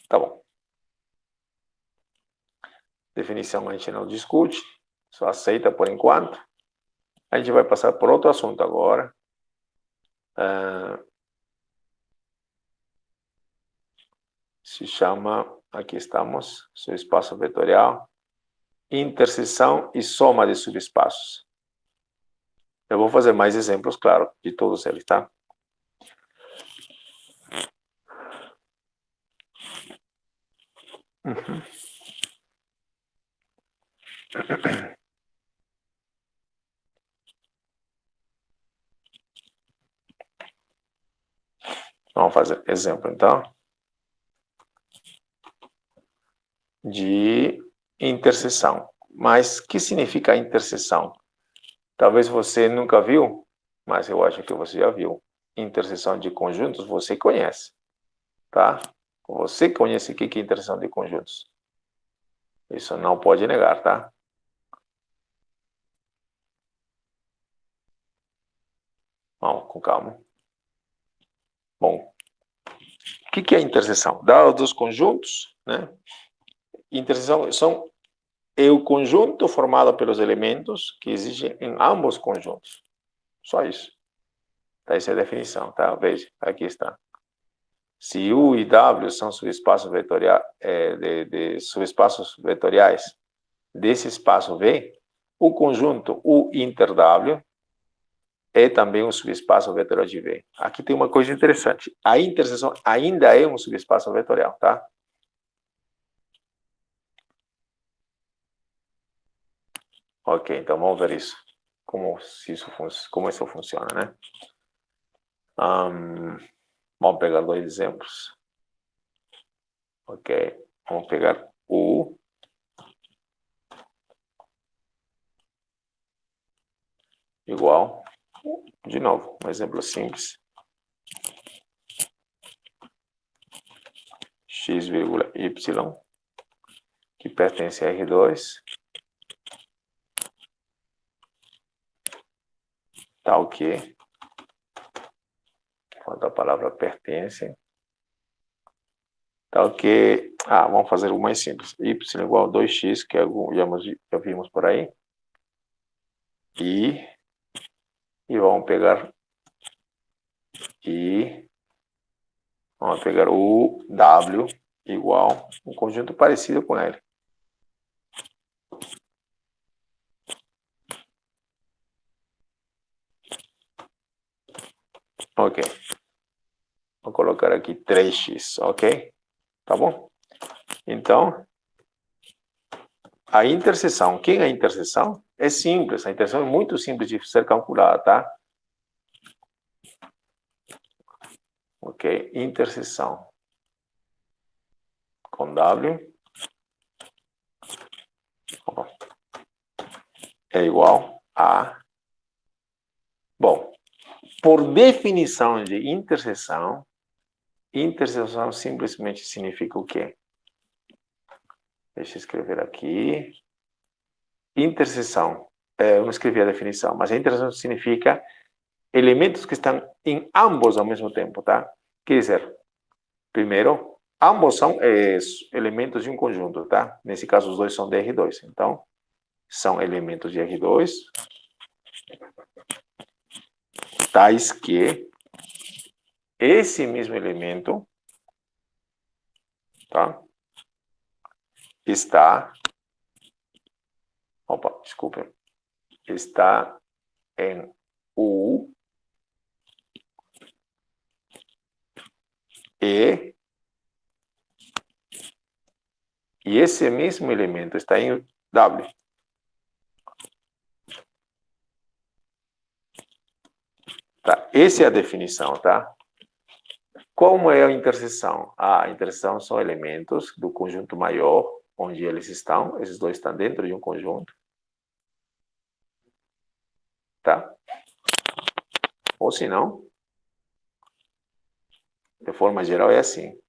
Tá bom. Definição a gente não discute, só aceita por enquanto. A gente vai passar por outro assunto agora. Se chama, aqui estamos, seu espaço vetorial, interseção e soma de subespaços. Eu vou fazer mais exemplos, claro, de todos eles, tá? Uhum. Vamos fazer exemplo, então, de interseção. Mas o que significa interseção? Talvez você nunca viu, mas eu acho que você já viu. Interseção de conjuntos, você conhece, tá? Você conhece o que é interseção de conjuntos. Isso não pode negar, tá? Vamos, com calma. Bom, o que é interseção? Dados dos conjuntos, né? Interseção é o conjunto formado pelos elementos que existem em ambos conjuntos. Só isso. Tá, essa é a definição, tá? Veja, aqui está. Se U e W são subespaços vetoriais, de subespaços vetoriais desse espaço V, o conjunto U inter W é também um subespaço vetorial de V. Aqui tem uma coisa interessante. A interseção ainda é um subespaço vetorial, tá? Ok, então vamos ver isso. Como isso funciona, né? Vamos pegar dois exemplos. Ok, vamos pegar U igual, de novo, um exemplo simples. X, Y, que pertence a R2, tal que, quando a palavra pertence, tal que, vamos fazer o mais simples, Y igual a 2x, que já vimos por aí, e vamos pegar o W igual um conjunto parecido com ele. Ok. Vou colocar aqui 3x, ok? Tá bom? Então, a interseção. Quem é a interseção? É simples. A interseção é muito simples de ser calculada, tá? Ok? Interseção com W é igual a... Bom, por definição de interseção, interseção simplesmente significa o quê? Deixa eu escrever aqui. Interseção. Eu não escrevi a definição, mas a interseção significa elementos que estão em ambos ao mesmo tempo, tá? Quer dizer, primeiro, ambos são elementos de um conjunto, tá? Nesse caso, os dois são de R2. Então, são elementos de R2, tais que esse mesmo elemento, tá? Está em U e esse mesmo elemento está em W. Tá? Essa é a definição, tá? Como é a interseção? A interseção são elementos do conjunto maior, onde eles estão. Esses dois estão dentro de um conjunto. Tá? Ou se não, de forma geral é assim.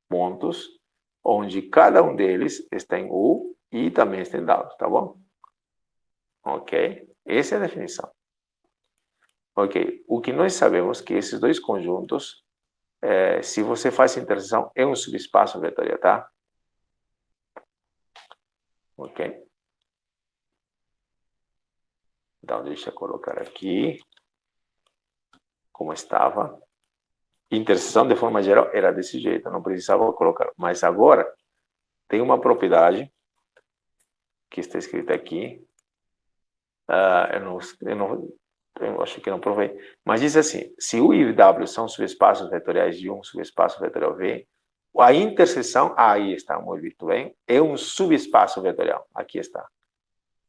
Pontos onde cada um deles está em U e também está em W, tá bom? Ok? Essa é a definição. Ok. O que nós sabemos é que esses dois conjuntos, se você faz interseção, é um subespaço vetorial, tá? Ok? Então, deixa eu colocar aqui como estava. Interseção, de forma geral, era desse jeito, não precisava colocar. Mas agora, tem uma propriedade que está escrita aqui. Eu acho que não provei. Mas diz assim, se U e W são subespaços vetoriais de um subespaço vetorial V, a interseção, aí está, muito bem, é um subespaço vetorial. Aqui está.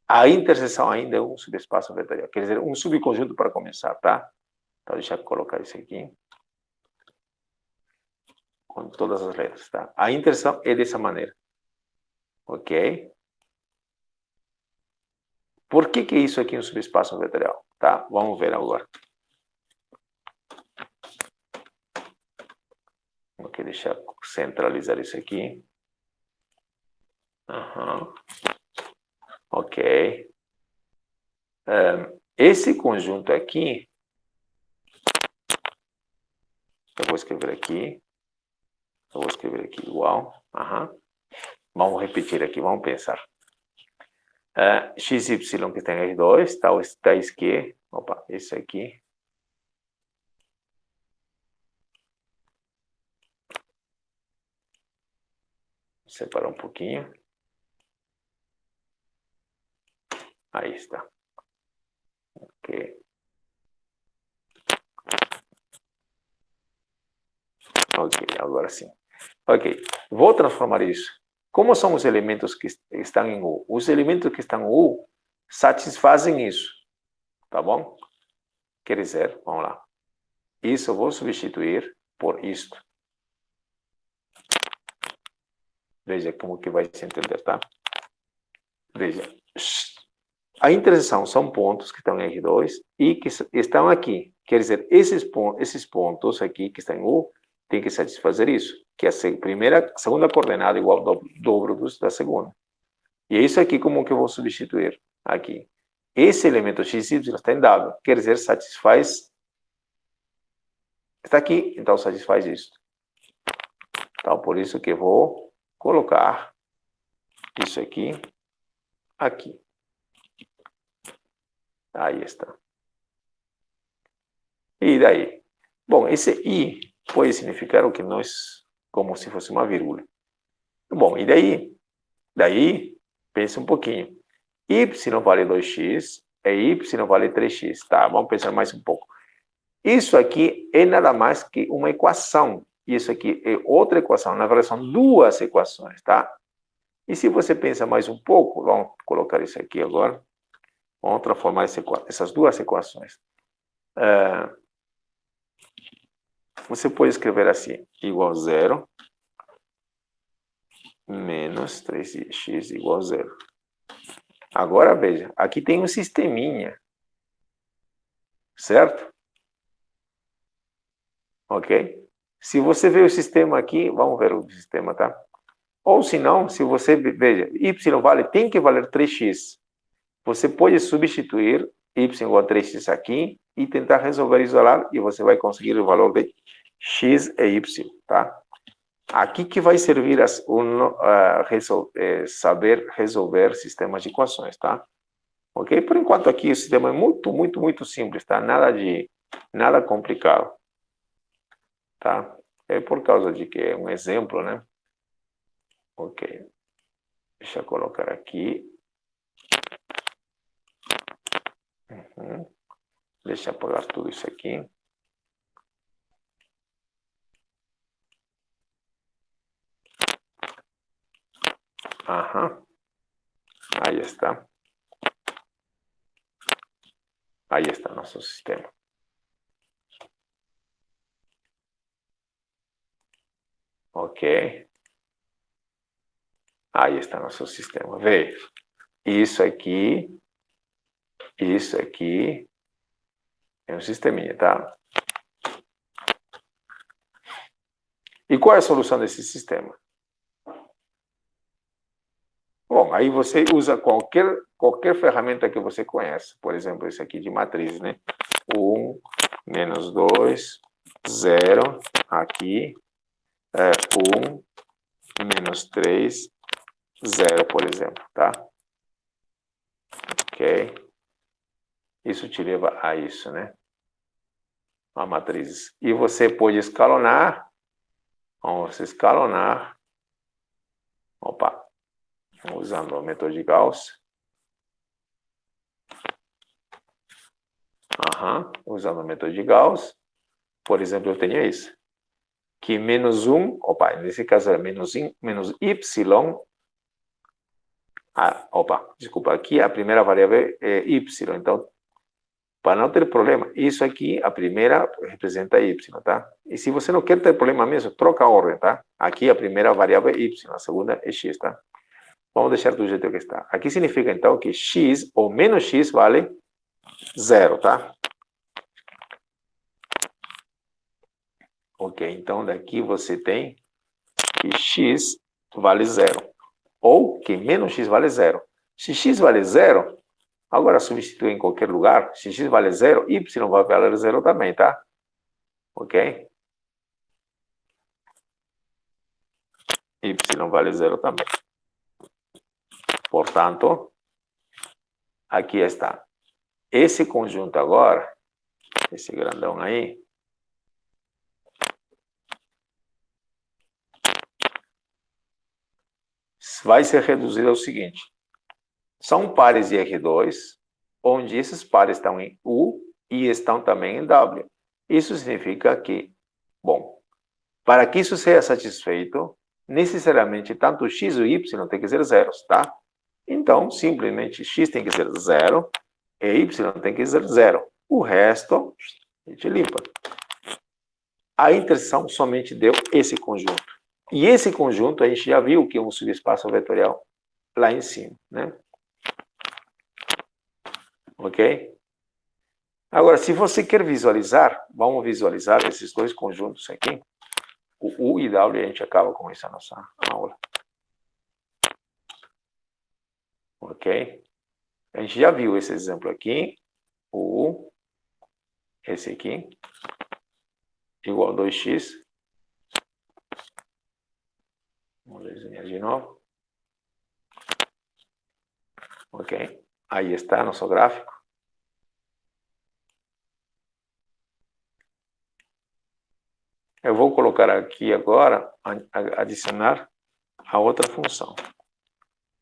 A interseção ainda é um subespaço vetorial. Quer dizer, um subconjunto para começar, tá? Então, deixa eu colocar isso aqui. Com todas as letras, tá? A interseção é dessa maneira. Ok? Por que isso aqui é um subespaço vetorial? Tá? Vamos ver agora. Ok, deixa eu centralizar isso aqui. Ok. Esse conjunto aqui, eu vou escrever aqui. Eu vou escrever aqui igual. Vamos repetir aqui, vamos pensar. XY que tem R2, tais que... Opa, esse aqui. Vou separar um pouquinho. Aí está. Ok. agora sim. Ok, vou transformar isso. Como são os elementos que estão em U? Os elementos que estão em U satisfazem isso, tá bom? Quer dizer, vamos lá. Isso eu vou substituir por isto. Veja como que vai se entender, tá? Veja. A interseção são pontos que estão em R2 e que estão aqui. Quer dizer, esses pontos aqui que estão em U tem que satisfazer isso, que a segunda coordenada é igual ao dobro da segunda. E é isso aqui como que eu vou substituir aqui. Esse elemento x, y está em W, quer dizer, satisfaz... Está aqui, então satisfaz isso. Então, por isso que eu vou colocar isso aqui, aqui. Aí está. E daí? Bom, esse I pode significar o que nós, como se fosse uma vírgula. Bom, e daí? Daí, pensa um pouquinho. Y vale 2x e y vale 3x. Tá, vamos pensar mais um pouco. Isso aqui é nada mais que uma equação. Isso aqui é outra equação. Na verdade, são duas equações, tá? E se você pensa mais um pouco, vamos colocar isso aqui agora. Vamos transformar essas duas equações. Você pode escrever assim, igual a 0, menos 3x igual a 0. Agora, veja, aqui tem um sisteminha, certo? Ok? Se você vê o sistema aqui, vamos ver o sistema, tá? Ou se não, se você, veja, y tem que valer 3x. Você pode substituir y igual a 3x aqui e tentar resolver isolar e você vai conseguir o valor de x e y, tá? Aqui que vai servir saber resolver sistemas de equações, tá? Ok? Por enquanto aqui o sistema é muito simples, tá? Nada complicado, tá? É por causa de que é um exemplo, né? Ok. Deixa eu colocar aqui. Deixa eu apagar tudo isso aqui. Aham. Aí está. Aí está nosso sistema. Ok. Aí está nosso sistema. Veja. Isso aqui é um sisteminha, tá? E qual é a solução desse sistema? Bom, aí você usa qualquer ferramenta que você conhece. Por exemplo, esse aqui de matriz, né? 1, menos 2, 0, aqui, 1, menos 3, 0, por exemplo, tá? Ok? Isso te leva a isso, né? A matriz. E você pode escalonar. Vamos escalonar. Opa. Usando o método de Gauss. Usando o método de Gauss. Por exemplo, eu tenho isso. Que menos 1, nesse caso é menos y. Desculpa, aqui a primeira variável é y. Então, para não ter problema, isso aqui, a primeira representa y, tá? E se você não quer ter problema mesmo, troca a ordem, tá? Aqui a primeira variável é y, a segunda é x, tá? Vamos deixar do jeito que está. Aqui significa, então, que x ou menos x vale 0, tá? Ok, então daqui você tem que x vale 0. Ou que menos x vale 0. Se x vale 0, agora substitui em qualquer lugar. Se x vale 0, y vai valer 0 também, tá? Ok? Y vale 0 também. Portanto, aqui está. Esse conjunto agora, esse grandão aí, vai ser reduzido ao seguinte. São pares de R2, onde esses pares estão em U e estão também em W. Isso significa que, bom, Para que isso seja satisfeito, necessariamente tanto x e y tem que ser zeros, tá? Então, simplesmente x tem que ser zero e y tem que ser zero. O resto, a gente limpa. A interseção somente deu esse conjunto. E esse conjunto a gente já viu que é um subespaço vetorial lá em cima, né? Ok? Agora, se você quer visualizar, vamos visualizar esses dois conjuntos aqui. O U e W, a gente acaba com essa nossa aula. Ok? A gente já viu esse exemplo aqui. O U, esse aqui, igual a 2x. Vamos desenhar de novo. Ok? Aí está nosso gráfico. Eu vou colocar aqui agora, adicionar a outra função.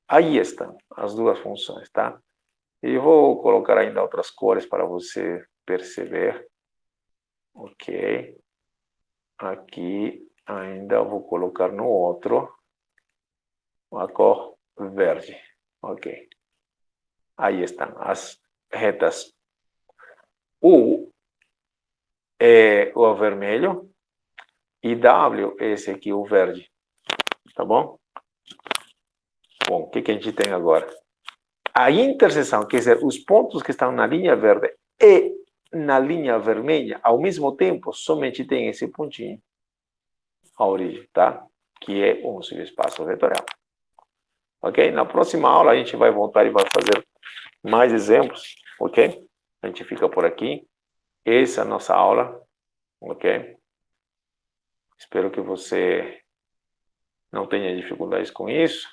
Aí estão as duas funções, tá? E vou colocar ainda outras cores para você perceber. Ok. Aqui ainda vou colocar no outro a cor verde. Ok. Aí estão as retas. U é o vermelho e W é esse aqui, o verde. Tá bom? Bom, o que a gente tem agora? A interseção, quer dizer, os pontos que estão na linha verde e na linha vermelha, ao mesmo tempo, somente tem esse pontinho, a origem, tá? Que é um subespaço vetorial. Ok? Na próxima aula, a gente vai voltar e vai fazer mais exemplos, ok? A gente fica por aqui. Essa é a nossa aula, ok? Espero que você não tenha dificuldades com isso,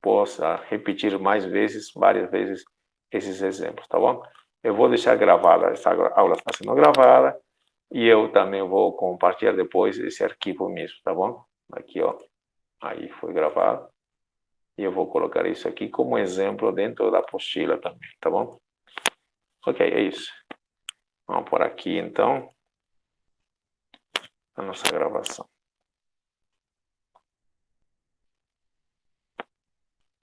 possa repetir mais vezes, várias vezes, esses exemplos, tá bom? Eu vou deixar gravada, essa aula está sendo gravada, e eu também vou compartilhar depois esse arquivo mesmo, tá bom? Aqui, ó, aí foi gravado. E eu vou colocar isso aqui como exemplo dentro da apostila também, tá bom? Ok, é isso. Vamos por aqui, então, a nossa gravação.